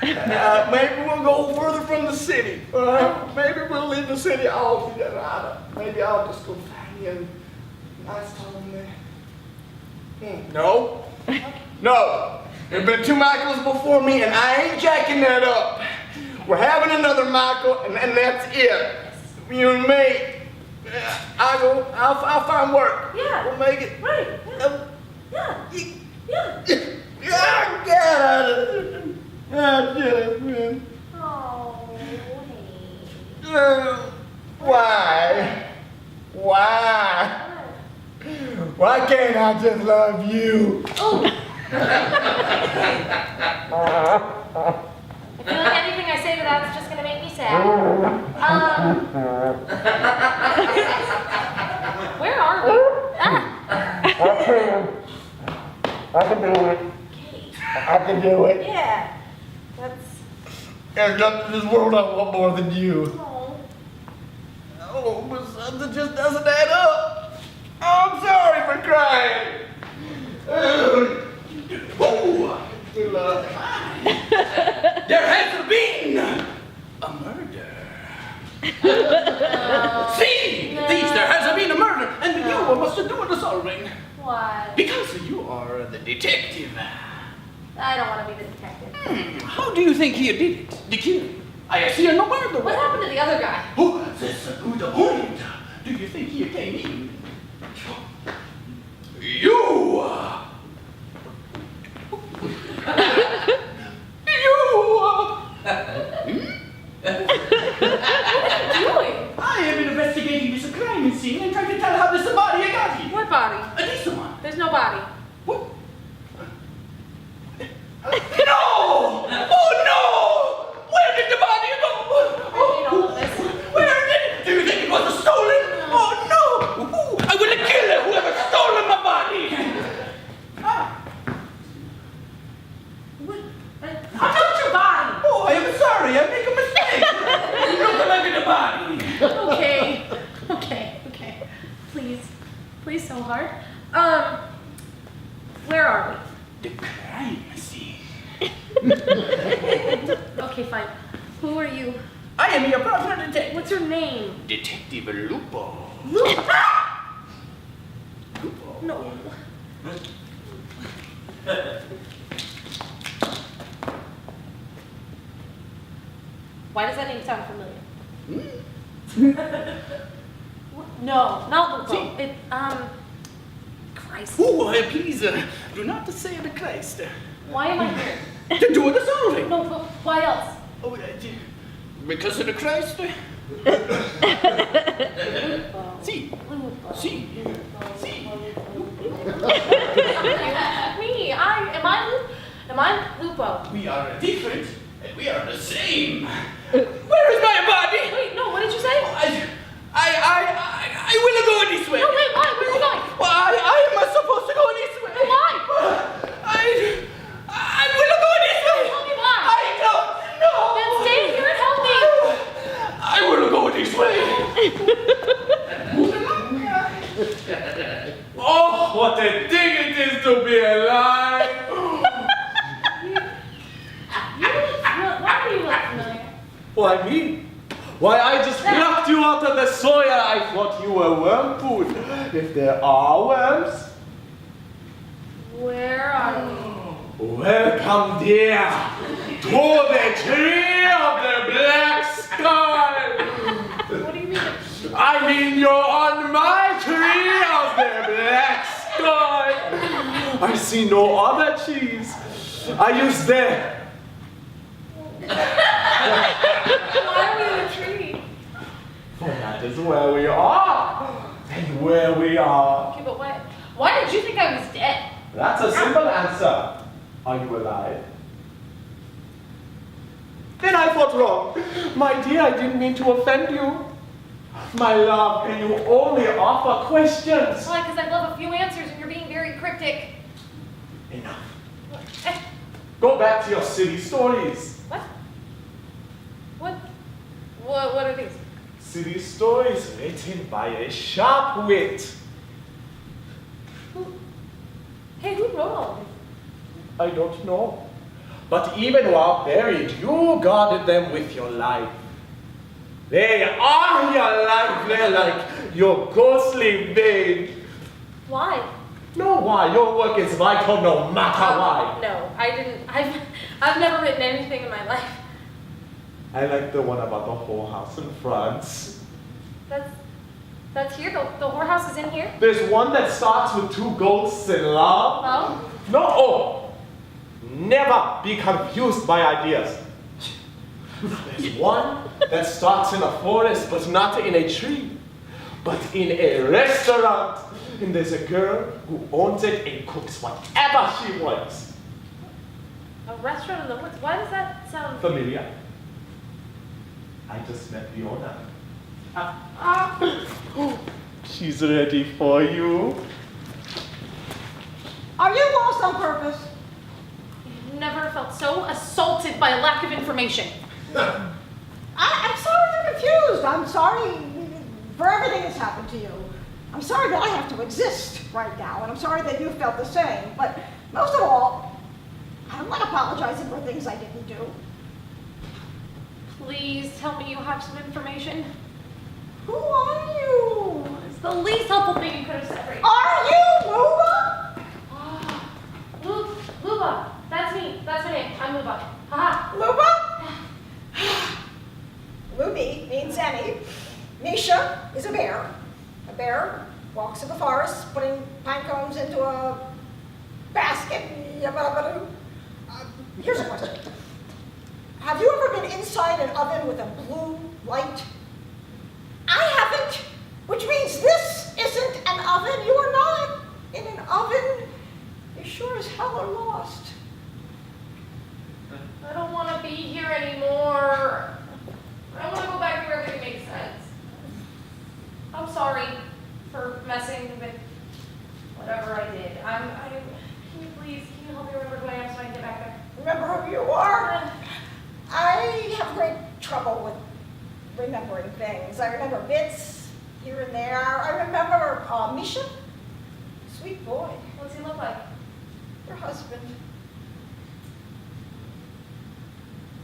Maybe we'll go further from the city. Maybe we'll leave the city altogether. Maybe I'll just go find you a nice home there. No. There've been two Michaels before me, and I ain't jacking that up. We're having another Michael, and that's it. You and me. I'll find work. Yeah. We'll make it. Right. Yeah. Yeah, get out of here. Man. Oh, hey. Why? Why can't I just love you? Oh. I feel like anything I say to that's just gonna make me sad. Where are we? I can do it. Okay. I can do it. Yeah. That's. There's nothing in this world I want more than you. Oh. Oh, but something just doesn't add up. Oh, I'm sorry for crying. There has been a murder. See, No. these, there has been a murder, and you must do the solving. Why? Because you are the detective. I don't want to be the detective. How do you think he did it? The killing? I see no murder. What happened to the other guy? Oh, that's a good point. Do you think he came in? You! What are you doing? I am investigating this crime scene and trying to tell how this body got hard. Where are The crime scene. we? Okay, fine. Who are you? I am your brother detective. What's your name? Detective Lupo. No. Why does that name sound familiar? No, not Lupo. It, Christ. Oh, please, do not say the Christ. Why am I here? To do the solving. No, but why else? Oh, because of the Christ. See, Lupo. see, see. Me, am I Lupo? We are different, and we are the same. Where is my body? Wait, no, what did you say? I will go this way. No, wait, why? Where are you going? Well, I am supposed to go this way. But why? I will go this way. Tell me why. I don't know. Then stay here and help me. I will go this way. Oh, what a thing it is to be alive! Why do you look familiar? Why me? Why, I just plucked you out of the soil. I thought you were worm food. If there are worms, Where are we? welcome, dear, to the tree of the black sky. What do you mean? I mean, you're on my tree of the black sky. I see no other trees. I use them. Why are we in a tree? For that is where we are. And where we are. Okay, but why did you think I was dead? That's a simple answer. Are you alive? Then I thought wrong. My dear, I didn't mean to offend you. My love, can you only offer questions? Why? Because I love a few answers and you're being very cryptic. Enough. Eh, Go back to your silly stories. what? What are these? Silly stories written by a sharp wit. Hey, who wrote all of these? I don't know. But even while buried, you guarded them with your life. They are your life. They're like your ghostly vein. Why? No, why? Your work is vital no matter why. No, I didn't. I've never written anything in my life. I like the one about the whorehouse in France. That's here. The whorehouse is in here. There's one that starts with two ghosts in love. Well, No, oh, never be confused by ideas. There's one that starts in a forest, but not in a tree, but in a restaurant. And there's a girl who owns it and cooks whatever she wants. a restaurant in the woods. Why does that sound? Familiar? I just met the owner. She's ready for you. Are you lost on purpose? Never felt so assaulted by a lack of information. I'm sorry you're confused. I'm sorry for everything that's happened to you. I'm sorry that I have to exist right now, and I'm sorry that you felt the same. But most of all, I don't like apologizing for things I didn't do. Please tell me you have some information. Who are you? It's the least helpful thing you could have said right now. Are you Luba? Luba. That's me. That's my name. I'm Luba. Haha. Luba? Luby means any. Misha is a bear. A bear walks in the forest, putting pine cones into a basket. Here's a question. Have you ever been inside an oven with a blue light? I haven't, which means this isn't an oven. You are not in an oven. You sure as hell are lost. I don't want to be here anymore. I want to go back where everything makes sense. I'm sorry for messing with whatever I did. Can you help me remember who I am so I can get back there? Remember who you are? I have great trouble with remembering things. I remember bits here and there. I remember Misha. sweet boy. What's he look like? Your husband.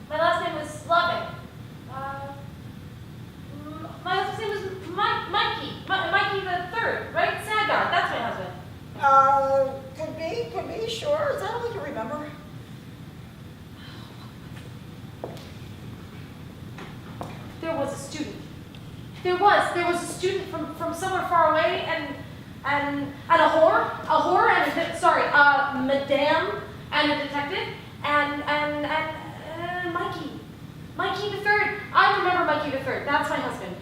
My last name was Loving. My husband's name was Mikey. Mikey the Third, right? Sagar. That's my husband. Could be, sure. Is that all you remember? There was a student. There was a student from somewhere far away, and a whore, and a madame, and a detective, and Mikey the Third. I remember Mikey the Third. That's my husband.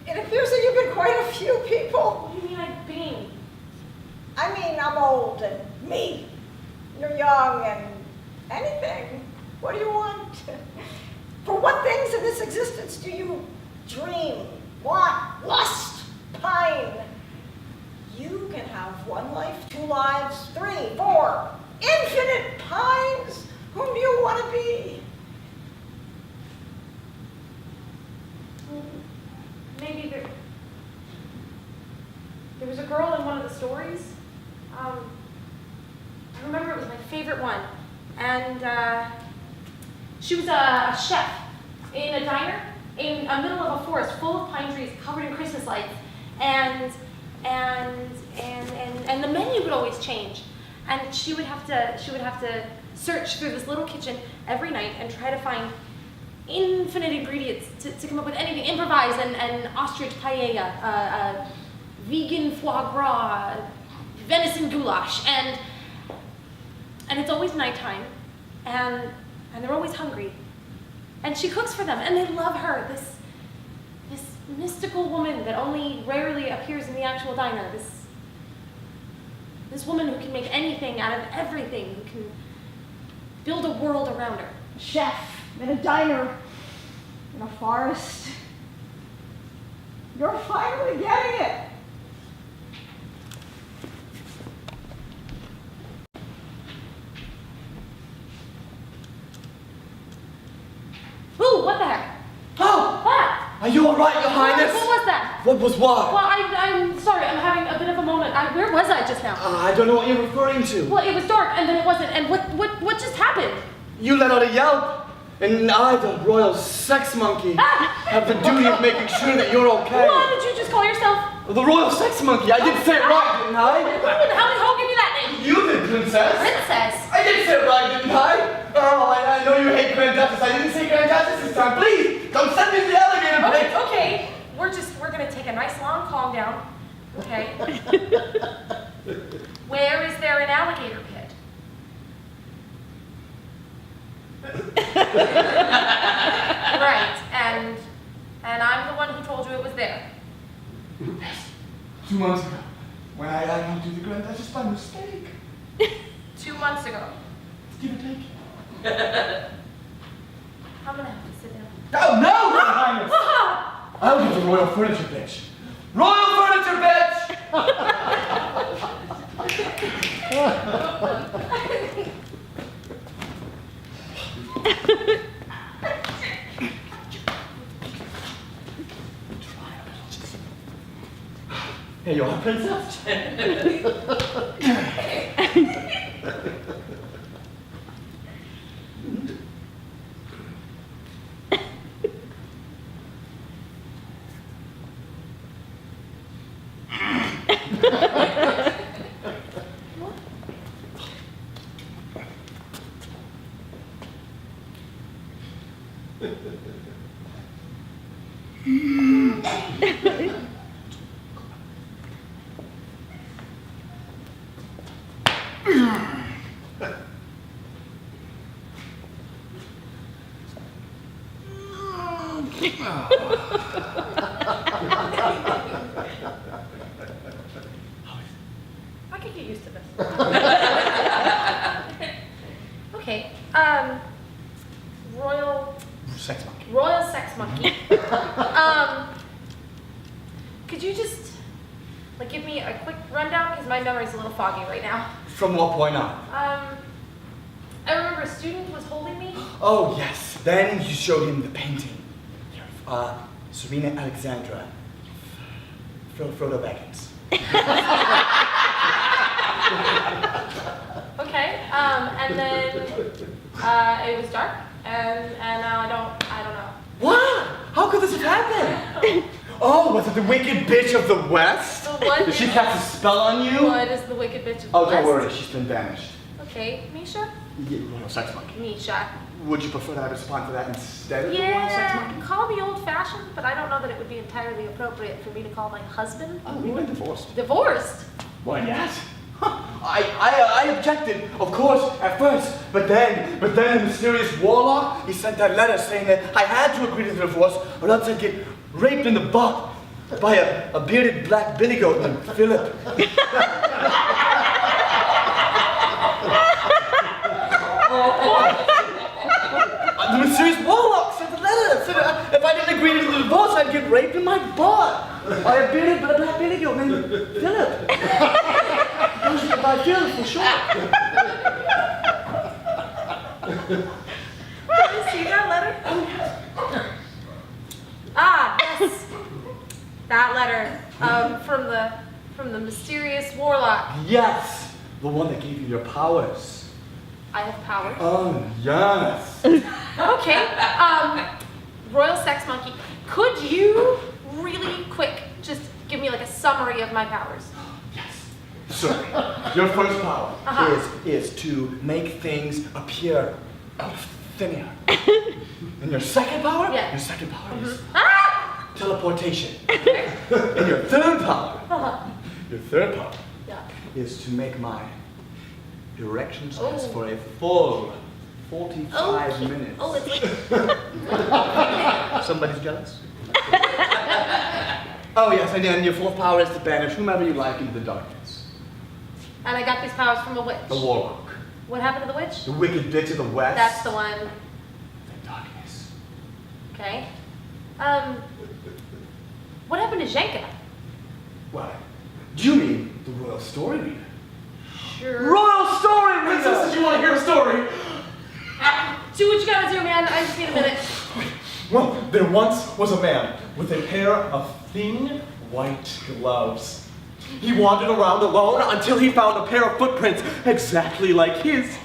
It appears that you've been quite a few people. What do you mean I've been? I mean, I'm old and me. You're young and anything. What do you want? For what things in this existence do you dream, want, lust, pine? You can have one life, 2 lives, 3, 4, infinite pines. Whom do you want to be? Maybe there was a girl in one of the stories. I remember it was my favorite one, and she was a chef in a diner in the middle of a forest full of pine trees covered in Christmas lights, and the menu would always change, and she would have to search through this little kitchen every night and try to find infinite ingredients to come up with anything. Improvise an ostrich paella, vegan foie gras, venison goulash, and it's always nighttime, and they're always hungry, and she cooks for them, and they love her. This mystical woman that only rarely appears in the actual diner. This woman who can make anything out of everything, who can build a world around her. Chef in a diner in a forest. You're finally getting it. Ooh, what the heck? Oh! What? Are you alright, Your Highness? What was that? What was what? Well, I'm sorry, I'm having a bit of a moment. Where was I just now? I don't know what you're referring to. Well, it was dark, and then it wasn't. And what just happened? You let out a yelp, and I, the royal sex monkey, have the duty of making sure that you're okay. What did you just call yourself? The royal sex monkey. I did say it right, didn't I? How give me that name? You did, princess. Princess. I did say it right, didn't I? Oh, I know you hate Grand Duchess. I didn't say Grand Duchess this time. Please, don't send me to the alligator pit. Okay. We're gonna take a nice long calm down. Okay. Where is there an alligator pit? Right, and I'm the one who told you it was there. Yes, 2 months ago, when I went to the Grand Duchess by mistake. 2 months ago. Give or take. I'm gonna have to sit down. Oh, no, Your Highness! I'll get the royal furniture bitch. Royal furniture bitch! Here you are, princess. I could get used to this. Okay. Sex monkey. Royal sex monkey. Could you just give me a quick rundown, because my memory's a little foggy right now. From what point on? I remember a student was holding me. Oh, yes. Then you showed him the painting. Serena Alexandra. Frodo Baggins. And then it was dark, and now I don't know. What? How could this have happened? Oh, was it the wicked bitch of the West? The what? Did she cast a spell on you? What is the wicked bitch of the Oh, don't West? worry, she's been banished. Okay, Misha? Yeah, royal sex monkey. Misha. Would you prefer to have a respond to that instead of the royal sex Yeah, monkey? call me old-fashioned, but I don't know that it would be entirely appropriate for me to call my husband. Oh, we were divorced. Divorced? Why not? I objected, of course, at first, but then the mysterious warlock, he sent that letter saying that I had to agree to the divorce or else I'd get raped in the butt by a bearded black billy goat named Philip. The mysterious warlock sent the letter, said if I didn't agree to the divorce, I'd get raped in my butt by a bearded black billy goat named Philip. By Philip, for sure. Did you see that letter? Ah, yes. That letter from the mysterious warlock. Yes, the one that gave you your powers. I have powers. Oh, yes. Okay. Royal Sex Monkey, could you really quick just give me like a summary of my powers? Yes. So, your first power Uh-huh. is to make things appear out of thin air. And your second power? Yeah. Your second power is Ah! teleportation. And your third power, Uh-huh. Yeah. is to make my erections last Oh. for a full 45 Okay. minutes. Oh, it's like Somebody's jealous? Oh yes, and then your fourth power is to banish whomever you like into the darkness. and I got these powers from a witch. The warlock. What happened to the witch? The wicked bitch of the West. That's the one. The darkness. Okay. What happened to Zhenka? What? Do you mean the royal story reader? Sure. Royal story Princess, did you want to hear a story? Do what you gotta do, man. I just need a minute. Well, there once was a man with a pair of thin white gloves. He wandered around alone until he found a pair of footprints exactly like his.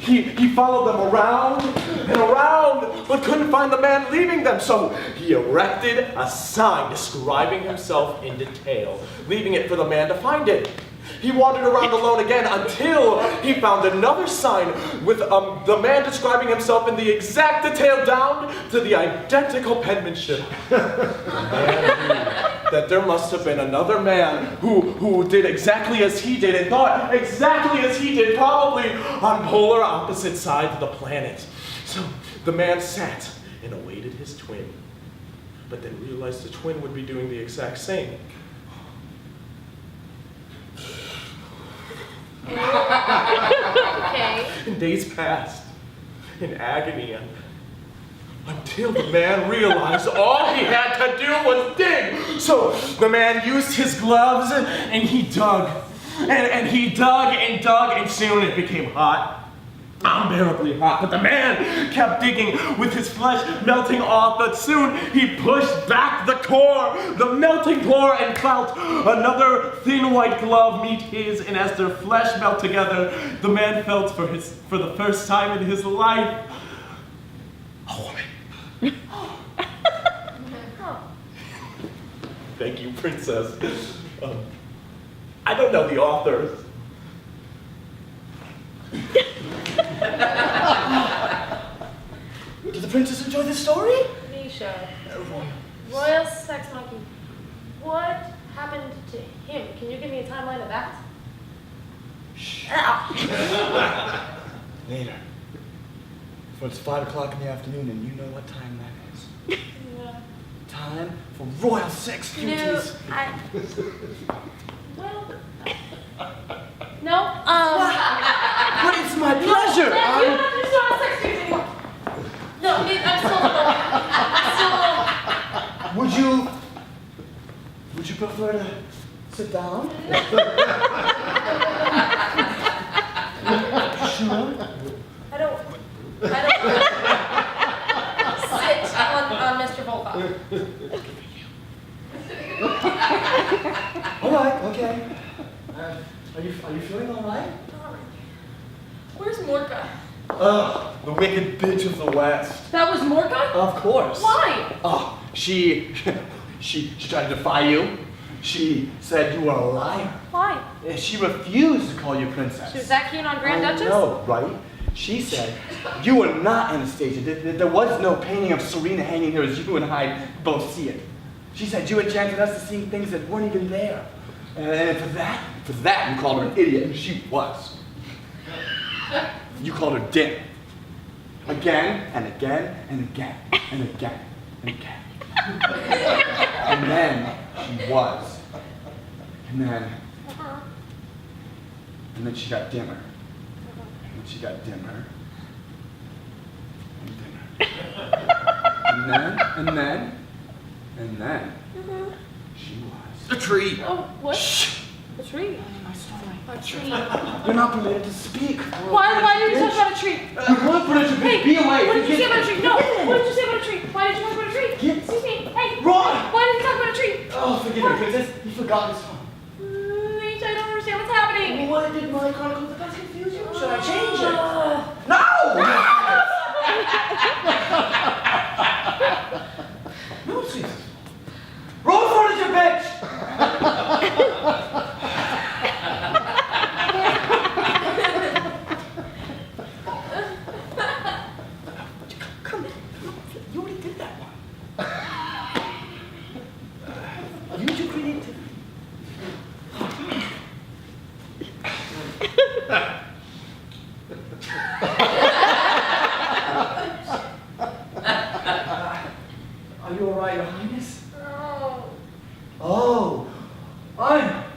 He followed them around and around, but couldn't find the man leaving them, so he erected a sign describing himself in detail, leaving it for the man to find it. He wandered around alone again until he found another sign with the man describing himself in the exact detail down to the identical penmanship. The man knew that there must have been another man who did exactly as he did and thought exactly as he did, probably on polar opposite sides of the planet. So the man sat and awaited his twin, but then realized the twin would be doing the exact same. Okay. And days passed in agony until the man realized all he had to do was dig. So the man used his gloves and he dug. And he dug and dug, and soon it became hot. Unbearably hot, but the man kept digging with his flesh melting off, but soon he pushed back the core, the melting core, and felt another thin white glove meet his, and as their flesh melt together, the man felt for the first time in his life, a woman. Thank you, princess. I don't know the author. Did the princess enjoy the story? Misha. Royal Sex Monkey. What happened to him? Can you give me a timeline of that? Later. For it's 5 o'clock in the afternoon and you know what time that is. Yeah. Time for royal sex You know, duties. well, no, But it's my pleasure. You don't have to do royal sex duties anymore. No, I'm still alone. I'm still alone. Would you prefer to sit down? Sure. I don't sit on Mr. Volkov. All right, okay. Are you feeling all right? We're Ugh, the wicked bitch of the West. That was Morka? Of course. Why? Oh, she tried to defy you. She said you were a liar. Why? She refused to call you princess. She was that keen on Grand Duchess? No, right? She said you were not Anastasia. There was no painting of Serena hanging here as you and I both see it. She said you enchanted us to see things that weren't even there. And for that you called her an idiot, and she was. You called her dim. Again and again and again and again and again. And then she was. And then she got dimmer. And then she got dimmer. And dimmer. And then she was. The tree. Oh, what? Shh. A tree? A tree. You're not permitted to speak. Why did you talk about a tree? What permission? Hey, Be away. what did you say about a tree? No, what did you say about a tree? Why did you talk about a tree? Get- Excuse me. Hey, Ron! why did you talk about a tree? Oh, forgive me, princess. You forgot this one. I don't understand what's happening. What did my Chronicles of the Past confuse you? Should I change it? No! No, Jesus. Roll furniture, bitch! Come, you already did that one. Use your creativity. Are you alright, Your Highness? Oh,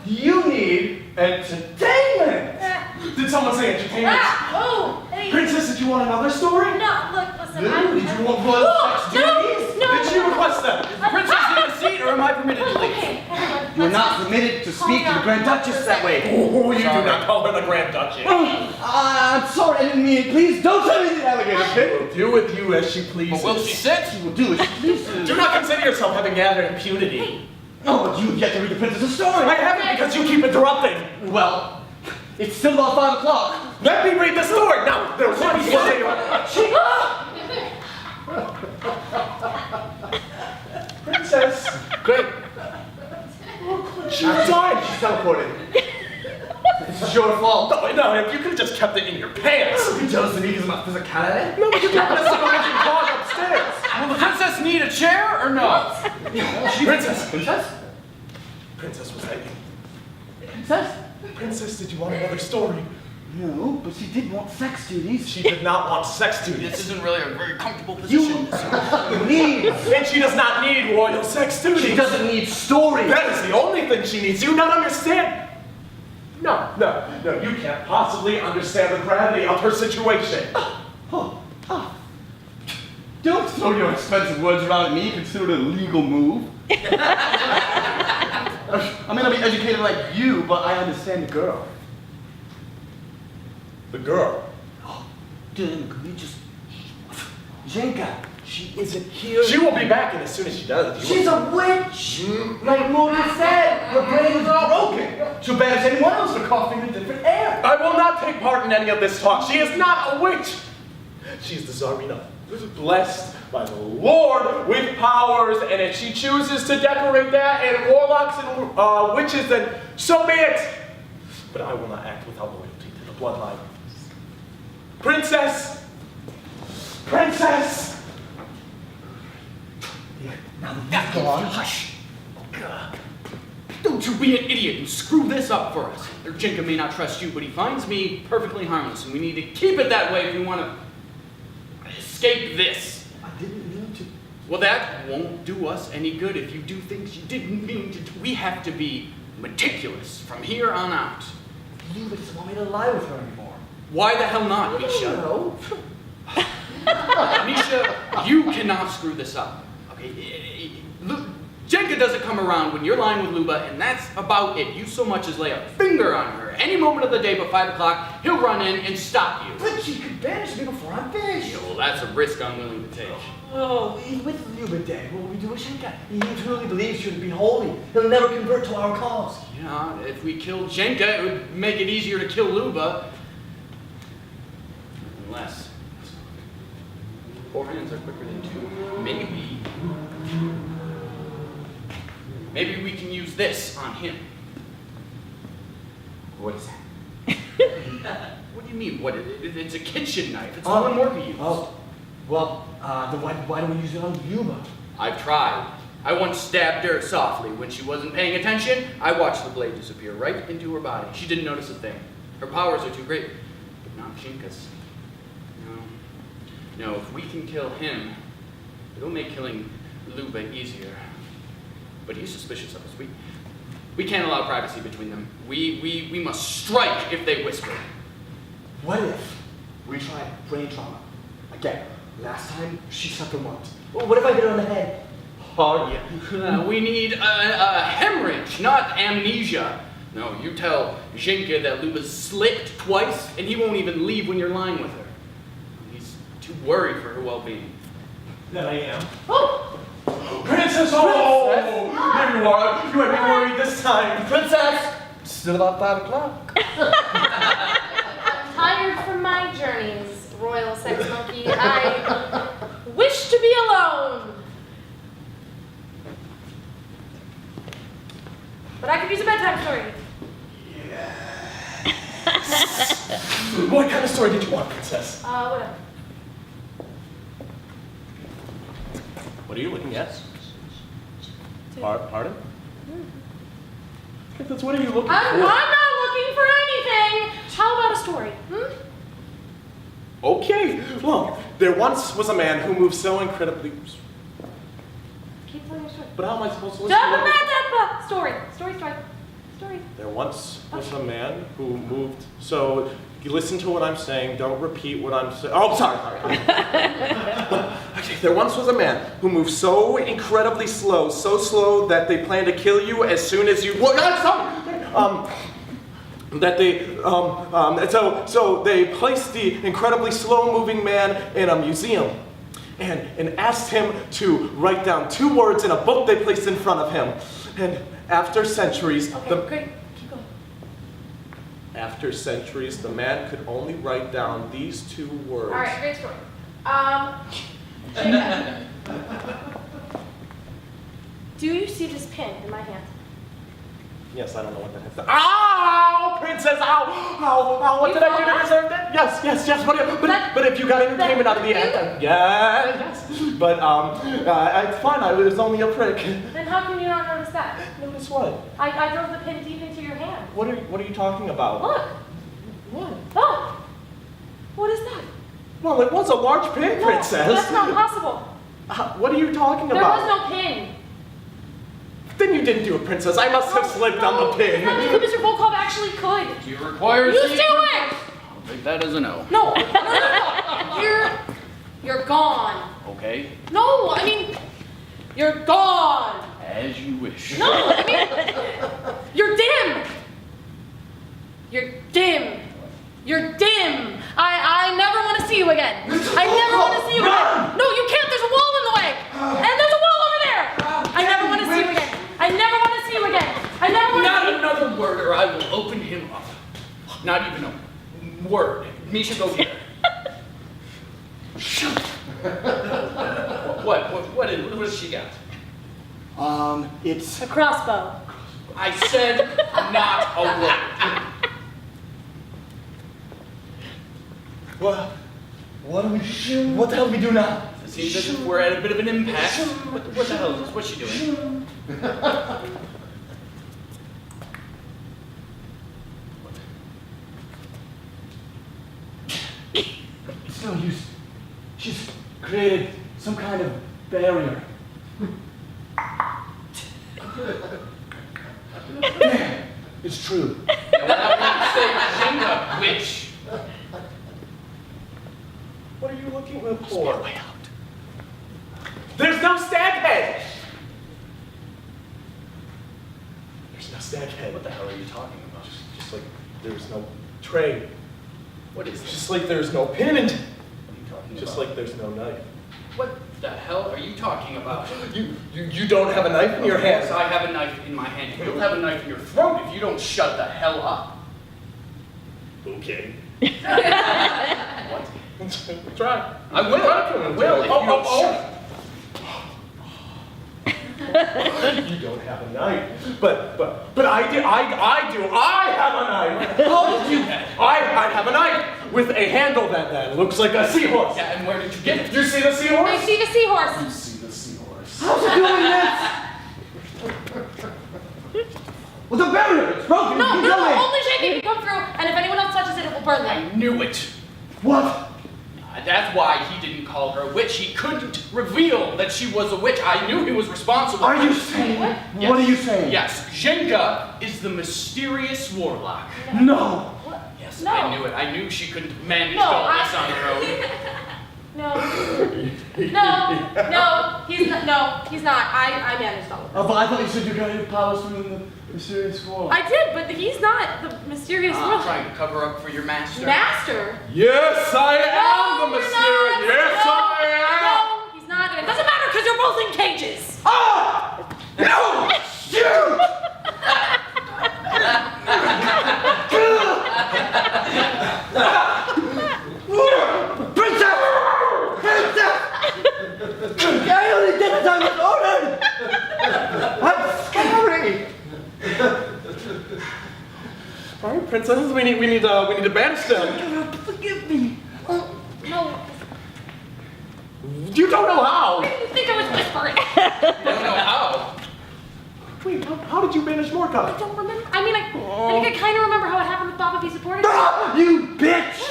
you need entertainment! Did someone say entertainment? Oh, hey. Princess, did you want another story? No, look, listen. Did you want blood sex duties? No, Did she request that? Princess, need a seat, or am I permitted to leave? Okay, everyone. You're let's not just permitted to calm speak to the down Grand for a Duchess that second. way. Oh, you do not call her the Grand Duchess. I'm sorry, I didn't mean it. Please don't tell me the alligator pit. Will do with you as she pleases. But will she sit? She will do as she pleases. Do not consider yourself having gathered impunity. Oh, but you've yet to read the princess's story. I haven't because you keep interrupting. Well, it's still about 5 o'clock. Let me read the story. Now, there's one Princess. Great. She's died. She's teleported. It's your fault. No, you could have just kept it in your pants. Don't be jealous of me because of my physicality. No, but you kept this situation closet upstairs. Will the princess need a chair or no? Princess. Princess? Princess was that you? Princess? Princess, did you want another story? No, but she did want sex duties. She did not want sex This duties. isn't really a very comfortable You position. needs. And she does not need royal sex duties. She doesn't need stories. That is the only thing she needs. Do you not understand? No, you can't possibly understand the gravity of her situation. Don't throw your expensive words around at me. Consider it a legal move. I may not be educated like you, but I understand the girl. The girl. Dylan, could we just... Jenka, she isn't here. She will be back, and as soon as she does, She's a witch! Like Morgan said, her brain is broken. She'll banish anyone else for coughing in different air. I will not take part in any of this talk. She is not a witch. She is the Tsarina, blessed by the Lord with powers, and if she chooses to decorate that and warlocks and witches, then so be it. But I will not act without loyalty to the bloodline. Princess! Princess! Now that's gone. Hush. Don't you be an idiot and screw this up for us. Jinka may not trust you, but he finds me perfectly harmless, and we need to keep it that way if we want to escape this. I didn't mean to. Well, that won't do us any good if you do things you didn't mean to do. We have to be meticulous from here on out. You just want me to lie with her anymore. Why the hell not, Misha? No. Misha, you cannot screw this up. Okay? Jenka doesn't come around when you're lying with Luba, and that's about it. You so much as lay a finger on her. Any moment of the day but 5 o'clock, he'll run in and stop you. But she could banish me before I'm finished. Yeah, well, that's a risk I'm willing to take. Oh, with Luba dead, what will we do with Shenka? He truly believes she to be holy. He'll never convert to our cause. Yeah, if we killed Jenka, it would make it easier to kill Luba. Unless 4 hands are quicker than 2. Maybe we can use this on him. What is that? What do you mean? What? It's a kitchen knife. It's the one Morgan used. Oh, well, then why don't we use it on Yuba? I've tried. I once stabbed her softly. When she wasn't paying attention, I watched the blade disappear right into her body. She didn't notice a thing. Her powers are too great, but not Shinka's. No, if we can kill him, it'll make killing Luba easier. But he's suspicious of us. We can't allow privacy between them. We must strike if they whisper. What if we try brain trauma? Again, last time she suffered once. Well, what if I hit her on the head? Oh, yeah. We need a hemorrhage, not amnesia. No, you tell Shinka that Luba's slipped twice, and he won't even leave when you're lying with her. He's too worried for her well-being. That I am. Oh! Princess! Oh! There you are. You had me worried this time. Princess! Still about 5 o'clock. Tired from my journeys, royal sex monkey. I wish to be alone. But I could use a bedtime story. What kind of story did you want, Princess? Whatever. What are you looking at? Pardon? Princess, what are you looking I'm for? not looking for anything. How about a story? Okay. Well, there once was a man who moved so incredibly. Keep telling your story. But how am I supposed to listen to it? Story. There once was a man who moved. So you listen to what I'm saying. Don't repeat what I'm saying. Oh, sorry. Okay. There once was a man who moved so incredibly slow, so slow that they planned to kill you as soon as you. Well, no, sorry. That they so they placed the incredibly slow-moving man in a museum. And asked him to write down 2 words in a book they placed in front of him. And after centuries, Great. Keep going. After centuries, the man could only write down these 2 words. All right, great story. Jacob. Do you see this pin in my hand? Yes, I don't know what that is. Ow, princess! Ow! What did I do to deserve that? Yes. But if you got entertainment out of the end, yes. But it's fine. It was only a prick. Then how can you not notice that? Notice what? I drove the pin deep into your hand. What are you talking about? Look. What? Oh. What is that? Well, it was a large pin, No, princess. that's not possible. What are you talking There about? was no pin. Then you didn't do it, princess. I must have slipped on the pin. Not because Mr. Volkov actually could. Do you require You the- do it! I'll take that as a no. No. You're gone. Okay, No, I mean, you're gone. as you wish. No, I mean, you're dim. You're dim. You're dim. I never want to see you again. I never want to see you again. No, you can't. There's a wall in the way. And there's a wall over there. I never want to see you again. I never want to see you again. I never want to Not see you. another word, or I will open him up. Not even a word. Misha, go here. Shut. What has she got? It's A crossbow. I said not a word. what the hell do we do now? It seems as if we're at a bit of an impasse. What the hell is this? What's she doing? It's no use. She's created some kind of barrier. Damn, it's true. That means say Shinka, witch. What are you looking for? Way out. There's no stag head! There's no stag head. What the hell are you talking about? Just like there's no tray. What is this? Just like there's no pin. What are you talking Just about? like there's no knife. What the hell are you talking about? You don't have a knife in your hand. Yes, I have a knife in my hand. You'll have a knife in your throat if you don't shut the hell up. Okay. What? Try. I will. I will. If you don't shut. You don't have a knife. But I do. I have a knife. How did you get it? I have a knife with a handle that looks like a seahorse. Yeah, and where did you get it? You see the I seahorse? see the seahorse. You see the seahorse. How's it doing this? Well, the barrier, it's broken. No, Keep no, going. only Shaky can come through, and if anyone else touches it, it will burn them. I knew it. What? That's why he didn't call her a witch. He couldn't reveal that she was a witch. I knew he was responsible. Are you saying? Yes. What are you saying? Yes, Zhenka is the mysterious warlock. No. Yes, No. I knew it. I knew she couldn't manage No, all this on her own. No. No, he's not. No, he's not. I managed all of this. But I thought you said you got your powers from the mysterious world. I did, but he's not the mysterious world. Trying to cover up for your master. Master? Yes, I am No, the you're mysterious. not. Yes, No, I am. No, he's not. And it doesn't matter because you're both in cages. Ah! No! Shoot! Princess! Princess! I only did as I was ordered! I'm sorry! All right, princesses, we need to banish them. Forgive me. No, You don't know how. I didn't think I was whispering. I don't know how. Wait, how did you banish I Morgoth? don't remember. I mean, I think I kind of remember how it happened with Baba V supporting. No, Ah, you bitch!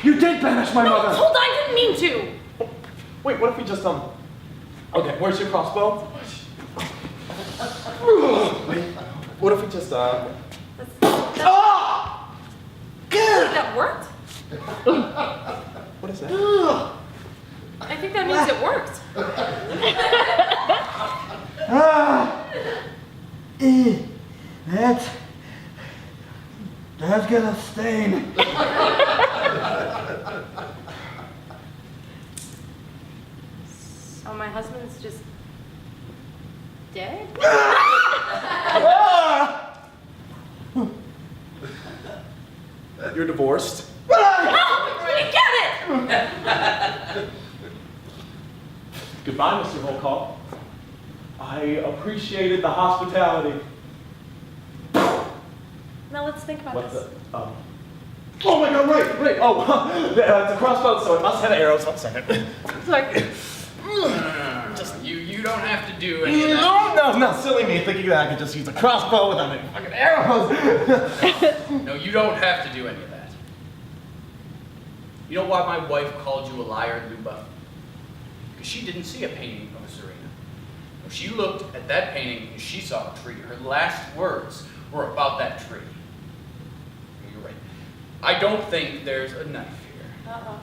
You did banish my mother. hold on, I didn't mean to. Wait, what if we just Okay, where's your crossbow? Wait, what if we just Ah! That worked? What is that? I think that means it worked. Ah! That's gonna stain. So my husband's just dead? Ah! You're divorced. No, I didn't get it! Goodbye, Mr. Volkov. I appreciated the hospitality. Now let's think about What this. the? Oh my God! Right. Oh, it's a crossbow, so it must have arrows. 1 second. It's like, You don't have to do any of that. No, silly me thinking that I could just use a crossbow without any fucking arrows. No, you don't have to do any of that. You know why my wife called you a liar, Luba? Because she didn't see a painting of a Serena. When she looked at that painting and she saw a tree, her last words were about that tree. You're right. I don't think there's a knife here. uh-oh.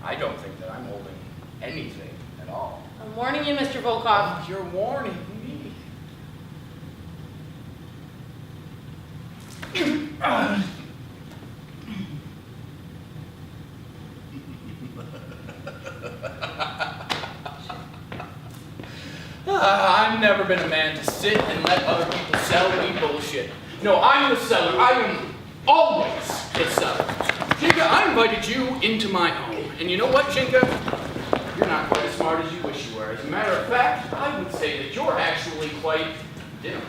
I don't think that I'm holding anything at all. I'm warning you, Mr. Volkov. You're warning me. I've never been a man to sit and let other people sell me bullshit. No, I'm the seller. I am always the seller. Jinka, I invited you into my home. And you know what, Jinka? You're not quite as smart as you wish you were. As a matter of fact, I would say that you're actually quite dim.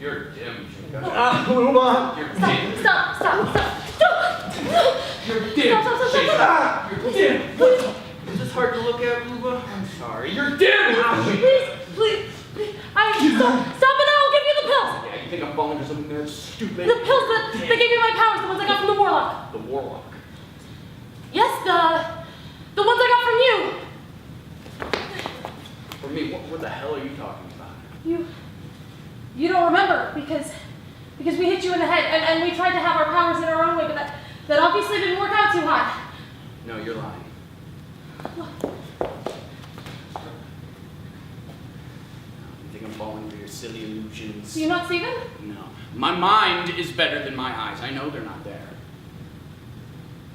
You're dim, Jinka. Move on. You're dim. Stop. You're dim. Stop. Jinka. You're dim. Is this hard to look at, Luba? I'm sorry. You're dim. Please. Stop it, I'll give you the pills. Yeah, you think I'm falling or something there? Stupid. The pills that gave me my powers, the ones I got from the warlock. The warlock. Yes, the ones I got from you. For me, what the hell are you talking about? You don't remember because we hit you in the head and we tried to have our powers in our own way, but that obviously didn't work out too hot. No, you're lying. You think I'm falling for your silly illusions? Do you not see them? No. My mind is better than my eyes. I know they're not there.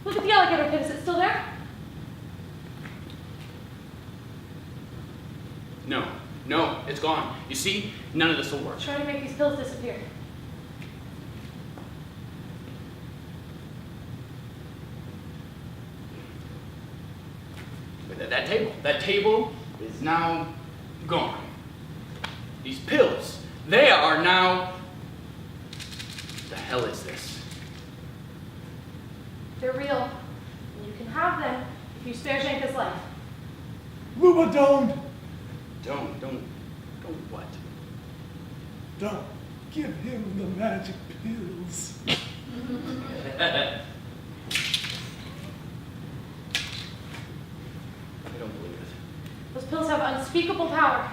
Look at the alligator pit. Is it still there? No, it's gone. You see, none of this will work. Try to make these pills disappear. That table is now gone. These pills, they are now... The hell is this? They're real. And you can have them if you spare Jenka's life. Luba, don't Don't what? Don't give him the magic pills. I don't believe it. Those pills have unspeakable power.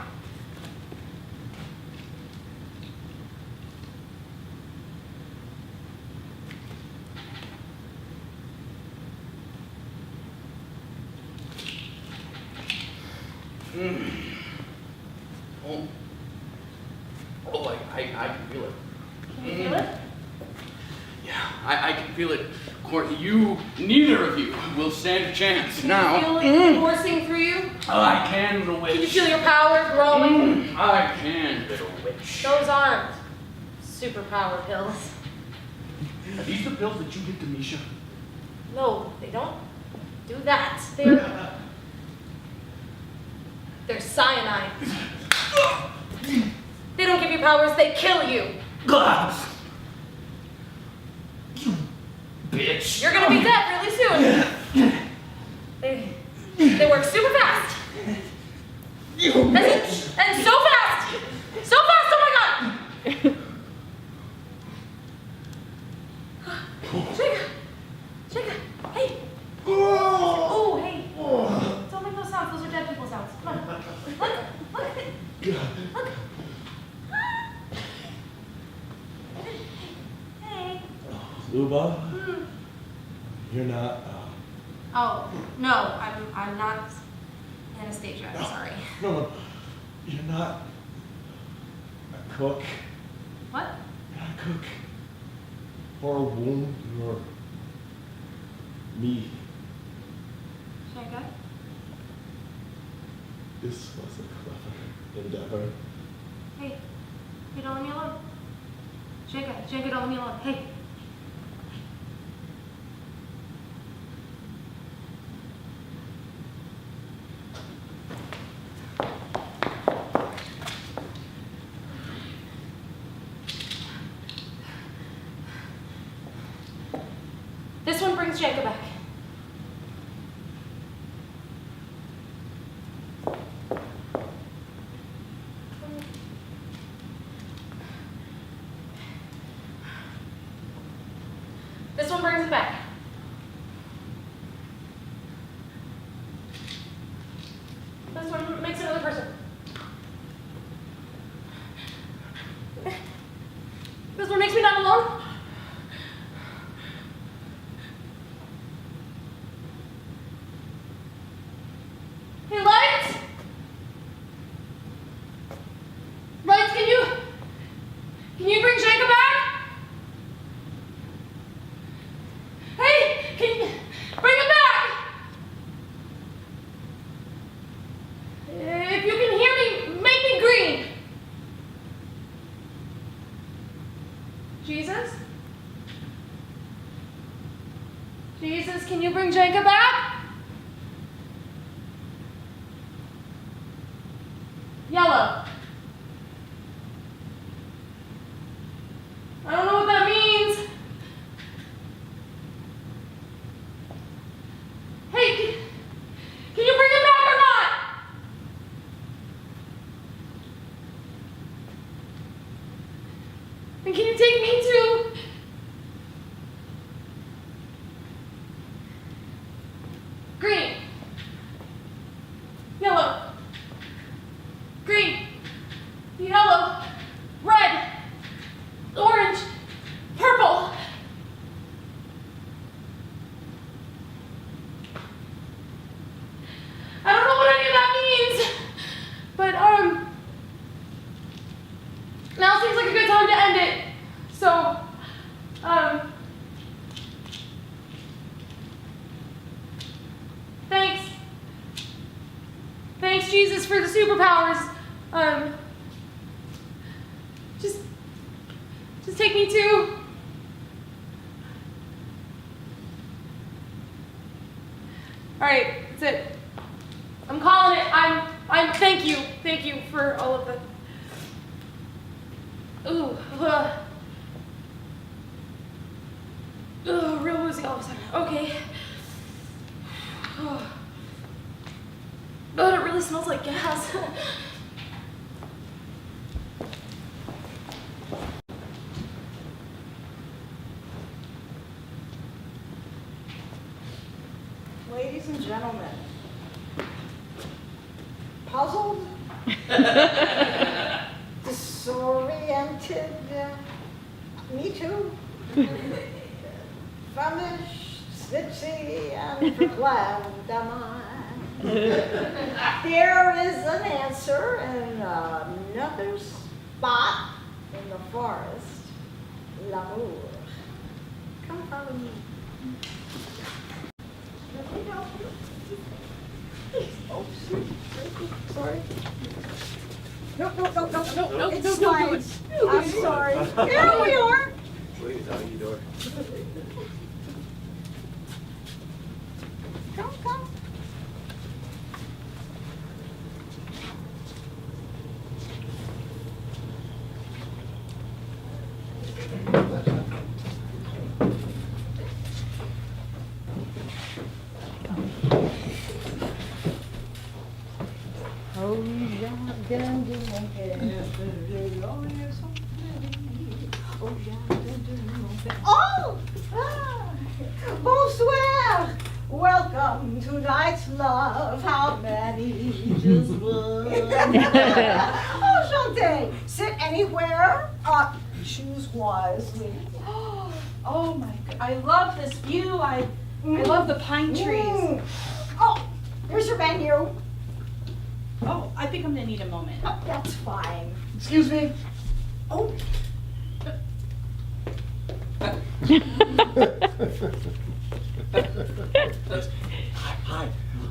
I can feel it. Can you feel it? Yeah, I can feel it. Courtney, neither of you will stand a chance Can now. you feel it coursing through you? I can, little witch. Can you feel your power growing? I can, little witch. Those aren't superpower pills. Are these the pills that you give to Misha? No, they don't do that. They're cyanide. They don't give you powers, they kill you. You bitch. You're gonna be dead really soon. They work super fast. And so fast! So fast, oh my god! Jacob, hey! Oh, hey! Don't make those sounds, those are dead people sounds. Come on. Look! Hey. Luba, you're not. Oh, no, I'm not Anastasia, I'm sorry. No, you're not a cook. What? You're not a cook. Or a womb, or me. Jacob? This was a clever endeavor. Hey, don't let me alone. Jacob, don't let me alone. Hey. This one brings Jacob back. This one brings him back. This one makes another person. This one makes me not alone. Hey, Lights! Lights, can you bring Jacob back? Hey, can you bring him back? If you can hear me, make me green. Jesus? Jesus, can you bring Jacob back? Yellow. I don't know what that means. Hey, can you bring him back or not? And can you take me to... Green. Yellow. Green, yellow, red, orange, purple. I don't know what any of that means, but now seems like a good time to end it. So, thanks Jesus for the superpowers. Just take me to... All right, that's it. I'm calling it. Thank you for all of the. Ooh, real woozy all of a sudden. Okay. Oh, it really smells like gas. Ladies and gentlemen, puzzled, disoriented, me too, famished, snitchy, and verklempt am I. There is an answer in another spot in the forest, l'amour. Come follow me. Oh, shoot. Sorry. No, it's fine. I'm sorry. Here we are. Please, doggy door. Come. Oh! Bonsoir! Welcome to night's love. How many just one? Enchanté. Sit anywhere. Choose wisely. Oh my god, I love this view. I love the pine trees. Oh, here's your menu. Oh, I think I'm gonna need a moment. Oh, that's fine. Excuse me? Oh, Hi.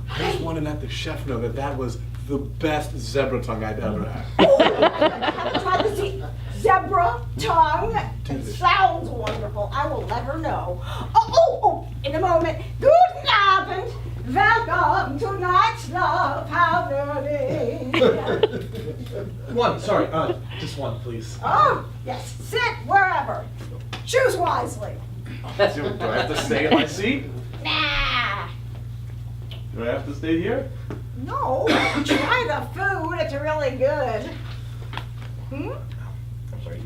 I just want to let the chef know that was the best zebra tongue I've ever had. haven't tried the zebra tongue. It sounds wonderful. I will let her know. Oh, in a moment. Guten Abend. Welcome to night's love. How many? One, sorry, just one, please. Oh, yes. Sit wherever. Choose wisely. Do I have to stay in my seat? Nah. Do I have to stay here? No. Try the food. It's really good. Hmm? I'm sorry.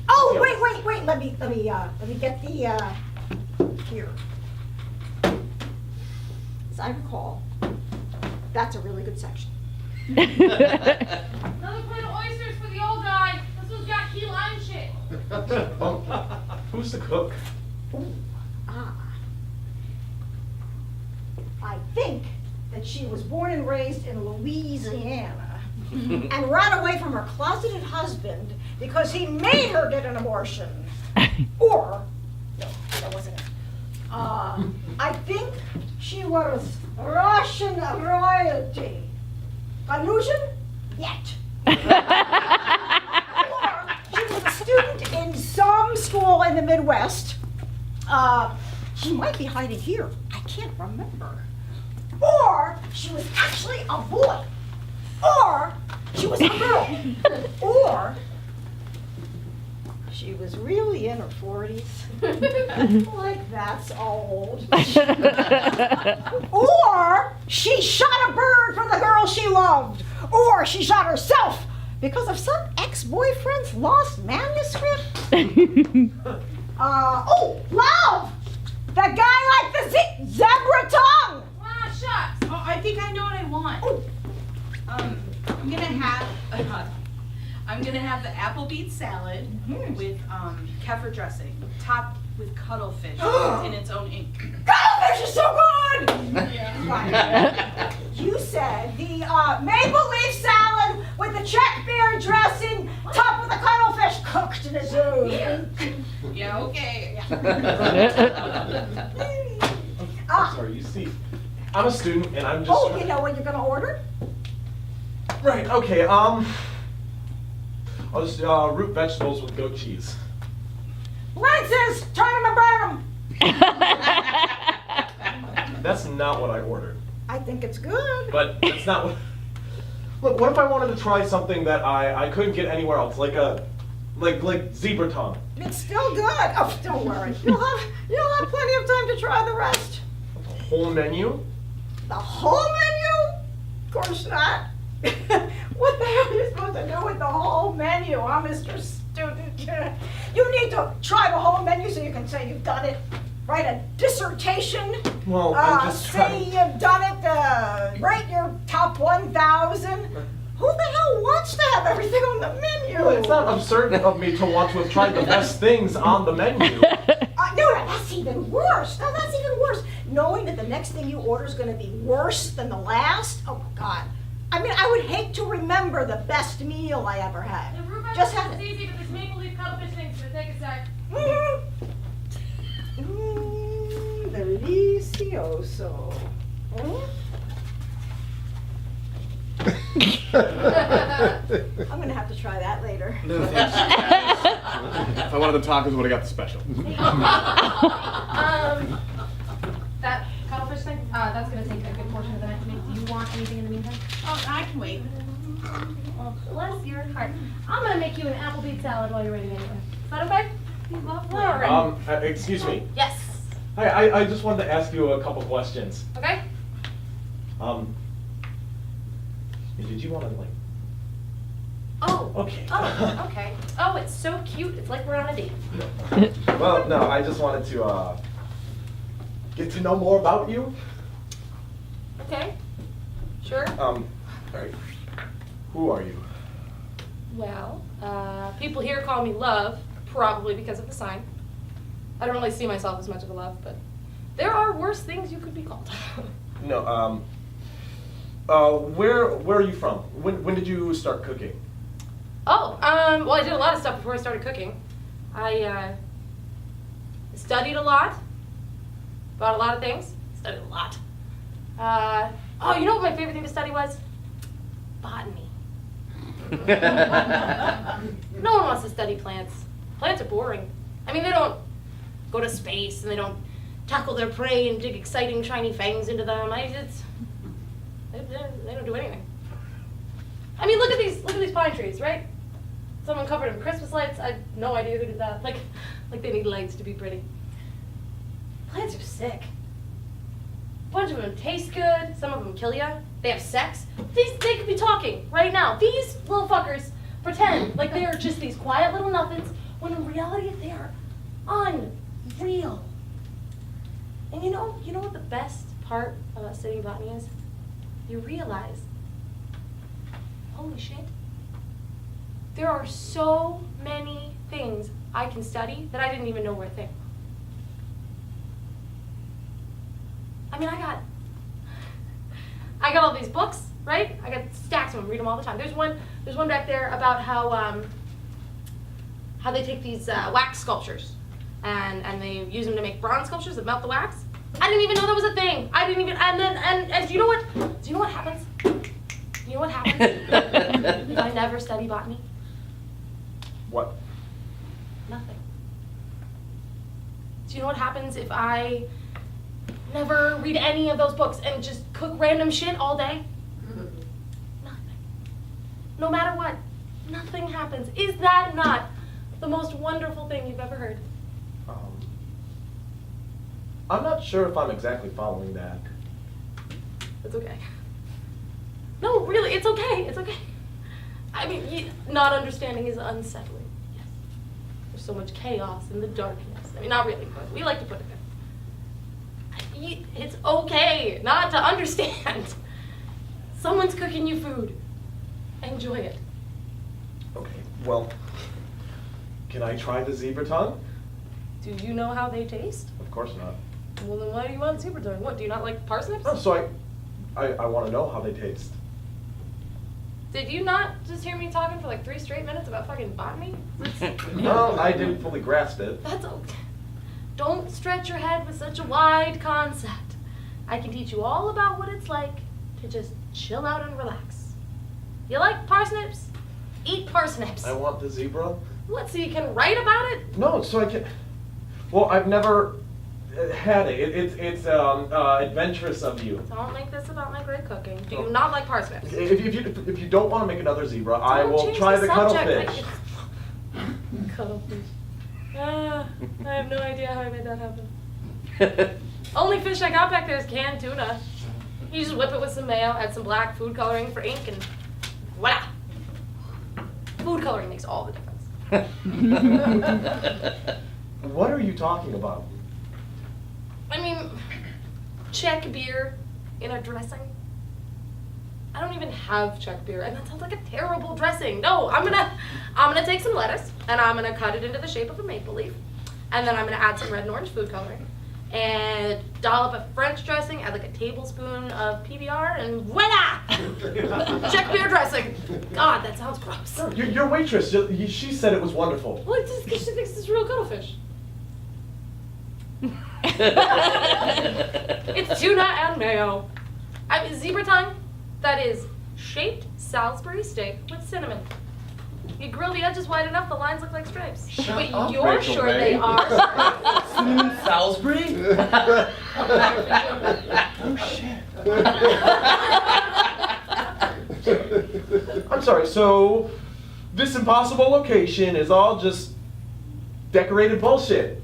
Oh, wait. Let me get the, here. As I recall, that's a really good section. Another plate of oysters for the old guy. This one's got key lime shit. Who's the cook? I think that she was born and raised in Louisiana and ran away from her closeted husband because he made her get an abortion. Or, no, that wasn't it. I think she was Russian royalty. Collusion? Yet. Or she was a student in some school in the Midwest. She might be hiding here. I can't remember. Or she was actually a boy. Or she was a girl. Or she was really in her 40s. Like that's old. Or she shot a bird from the girl she loved. Or she shot herself because of some ex-boyfriend's lost manuscript. Love! The guy like the zebra tongue! Ah, shucks. Oh, I think I know what I want. Oh. I'm gonna have the apple beet salad with kefir dressing, topped with cuttlefish in its own ink. Cuttlefish is so good! Right. You said the maple leaf salad with the check beer dressing, topped with the cuttlefish cooked in its own ink. Yeah, okay. I'm sorry, you see, I'm a student and I'm just Oh, trying- you know what you're gonna order? Right, okay, I'll just, root vegetables with goat cheese. Francis, turn them and burn them! That's not what I ordered. I think it's good. But it's not what... Look, what if I wanted to try something that I couldn't get anywhere else, like zebra tongue? It's still good. Oh, don't worry. You'll have plenty of time to try the rest. The whole menu? The whole menu? Of course not. What the hell are you supposed to do with the whole menu, huh, Mr. Student? You need to try the whole menu so you can say you've done it. Write a dissertation. Well, I'm just say trying... you've done it. Rate your top 1,000. Who the hell wants to have everything on the menu? Well, it's not absurd of me to want to have tried the best things on the menu. No, that's even worse. No, that's even worse. Knowing that the next thing you order is going to be worse than the last. Oh my God. I mean, I would hate to remember the best meal I ever had. The rhubarb Just is have it. easy, but this maple leaf cuttlefish thing's gonna take a sec. Delicioso. I'm gonna have to try that later. No thanks. If I wanted the tacos, I would have got the special. That cuttlefish thing, that's gonna take a good portion of the night to make. Do you want anything in the meantime? Oh, I can wait. Well, bless your heart. I'm gonna make you an apple beet salad while you're waiting anyway. Is that okay? Lovely. Excuse me. Yes. Hi, I just wanted to ask you a couple questions. Okay. Did you want to, like... Oh. Okay. Oh, okay. Oh, it's so cute. It's like we're on a date. Well, no, I just wanted to, get to know more about you. Okay. Sure. Alright. Who are you? Well, people here call me Love, probably because of the sign. I don't really see myself as much of a love, but there are worse things you could be called. No, where are you from? When did you start cooking? Oh, well, I did a lot of stuff before I started cooking. I studied a lot about a lot of things. Studied a lot. Oh, you know what my favorite thing to study was? Botany. No one wants to study plants. Plants are boring. I mean, they don't go to space and they don't tackle their prey and dig exciting shiny fangs into them. They don't do anything. I mean, look at these pine trees, right? Someone covered in Christmas lights. I have no idea who did that. Like they need lights to be pretty. Plants are sick. A bunch of them taste good. Some of them kill you. They have sex. They could be talking right now. These little fuckers pretend like they are just these quiet little nothings, when in reality they are unreal. And you know what the best part about studying botany is? You realize, holy shit, there are so many things I can study that I didn't even know were a thing. I mean, I got all these books, right? I got stacks of them, read them all the time. There's one back there about how they take these wax sculptures and they use them to make bronze sculptures that melt the wax. I didn't even know that was a thing. And do you know what happens? You know what happens if I never study botany? What? Nothing. Do you know what happens if I never read any of those books and just cook random shit all day? Nothing. No matter what, nothing happens. Is that not the most wonderful thing you've ever heard? I'm not sure if I'm exactly following that. It's okay. No, really, it's okay. It's okay. I mean, not understanding is unsettling. Yes. There's so much chaos in the darkness. I mean, not really, but we like to put it there. It's okay not to understand. Someone's cooking you food. Enjoy it. Okay, well, can I try the zebra tongue? Do you know how they taste? Of course not. Well, then why do you want zebra tongue? What, do you not like parsnips? Oh, so I want to know how they taste. Did you not just hear me talking for like 3 straight minutes about fucking botany? No, I didn't fully grasp it. That's okay. Don't stretch your head with such a wide concept. I can teach you all about what it's like to just chill out and relax. You like parsnips? Eat parsnips. I want the zebra. What, so you can write about it? No, so I can... Well, I've never... Hattie, it's adventurous of you. Don't make this about my great cooking. Do you not like parsnips? If you don't want to make another zebra, I Don't will change try the the subject. cuttlefish. Cuttlefish. I have no idea how I made that happen. Only fish I got back there is canned tuna. You just whip it with some mayo, add some black food coloring for ink, and voila! Food coloring makes all the difference. What are you talking about? I mean, Czech beer in a dressing. I don't even have Czech beer, and that sounds like a terrible dressing. No, I'm gonna take some lettuce, and I'm gonna cut it into the shape of a maple leaf, and then I'm gonna add some red and orange food coloring, and dollop a French dressing, add like a tablespoon of PBR, and voila! Czech beer dressing. God, that sounds gross. Your waitress, she said it was wonderful. Well, it's just because she thinks it's real cuttlefish. It's tuna and mayo. Zebra tongue, that is shaped Salisbury steak with cinnamon. You grill the edges wide enough, the lines look like stripes. But up, you're Rachel sure Ray. they are stripes. Cinnamon Salisbury? I'm sorry, so this impossible location is all just decorated bullshit.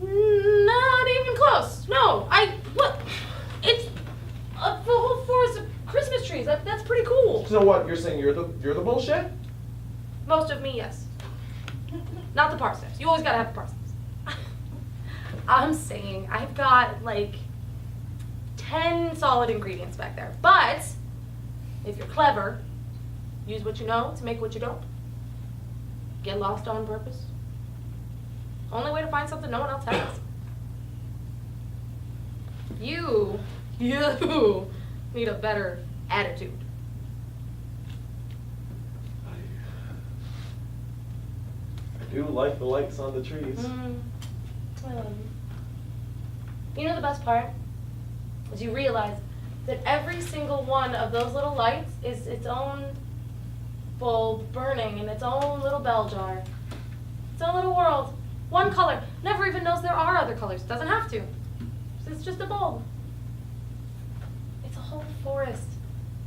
Not even close. No, what? It's a whole forest of Christmas trees. That's pretty cool. So what, you're saying you're the bullshit? Most of me, yes. Not the parsnips. You always gotta have the parsnips. I'm saying I've got like 10 solid ingredients back there. But if you're clever, use what you know to make what you don't. Get lost on purpose. Only way to find something no one else has. You need a better attitude. I do like the lights on the trees. I love you. You know the best part? Is you realize that every single one of those little lights is its own bulb burning in its own little bell jar. Its own little world. One color. Never even knows there are other colors. Doesn't have to. It's just a bulb. It's a whole forest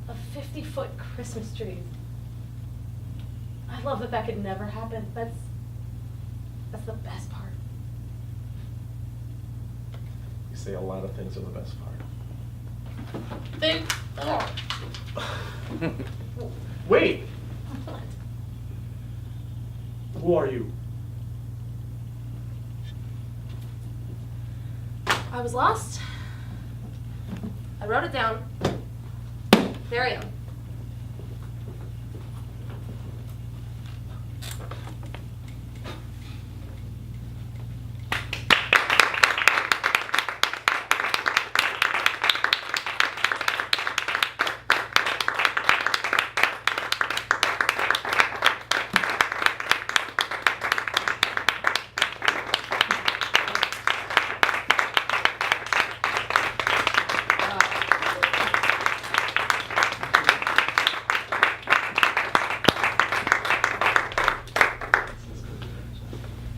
of 50-foot Christmas trees. I love that that could never happen. That's the best part. You say a lot of things are the best part. Wait! Who are you? I was lost. I wrote it down. There I am.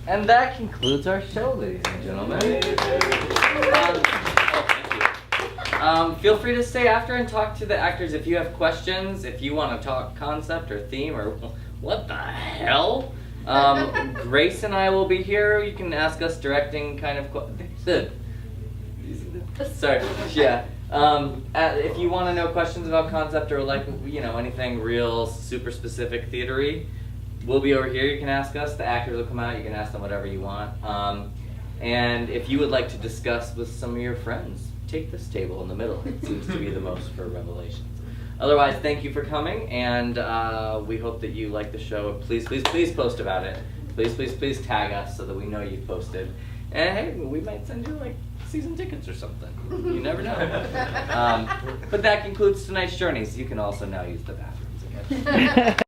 And that concludes our show, ladies and gentlemen. Feel free to stay after and talk to the actors if you have questions, if you want to talk concept or theme or what the hell. Grace and I will be here. You can ask us directing kind of sorry, yeah. If you want to know questions about concept or like, you know, anything real super specific theatery, we'll be over here. You can ask us. The actors will come out. You can ask them whatever you want. And if you would like to discuss with some of your friends, take this table in the middle. It seems to be the most for revelations. Otherwise, thank you for coming, and we hope that you like the show. Please, please, please post about it. Please, please, please tag us so that we know you've posted. And hey, we might send you like season tickets or something. You never know. But that concludes tonight's journeys. You can also now use the bathrooms again.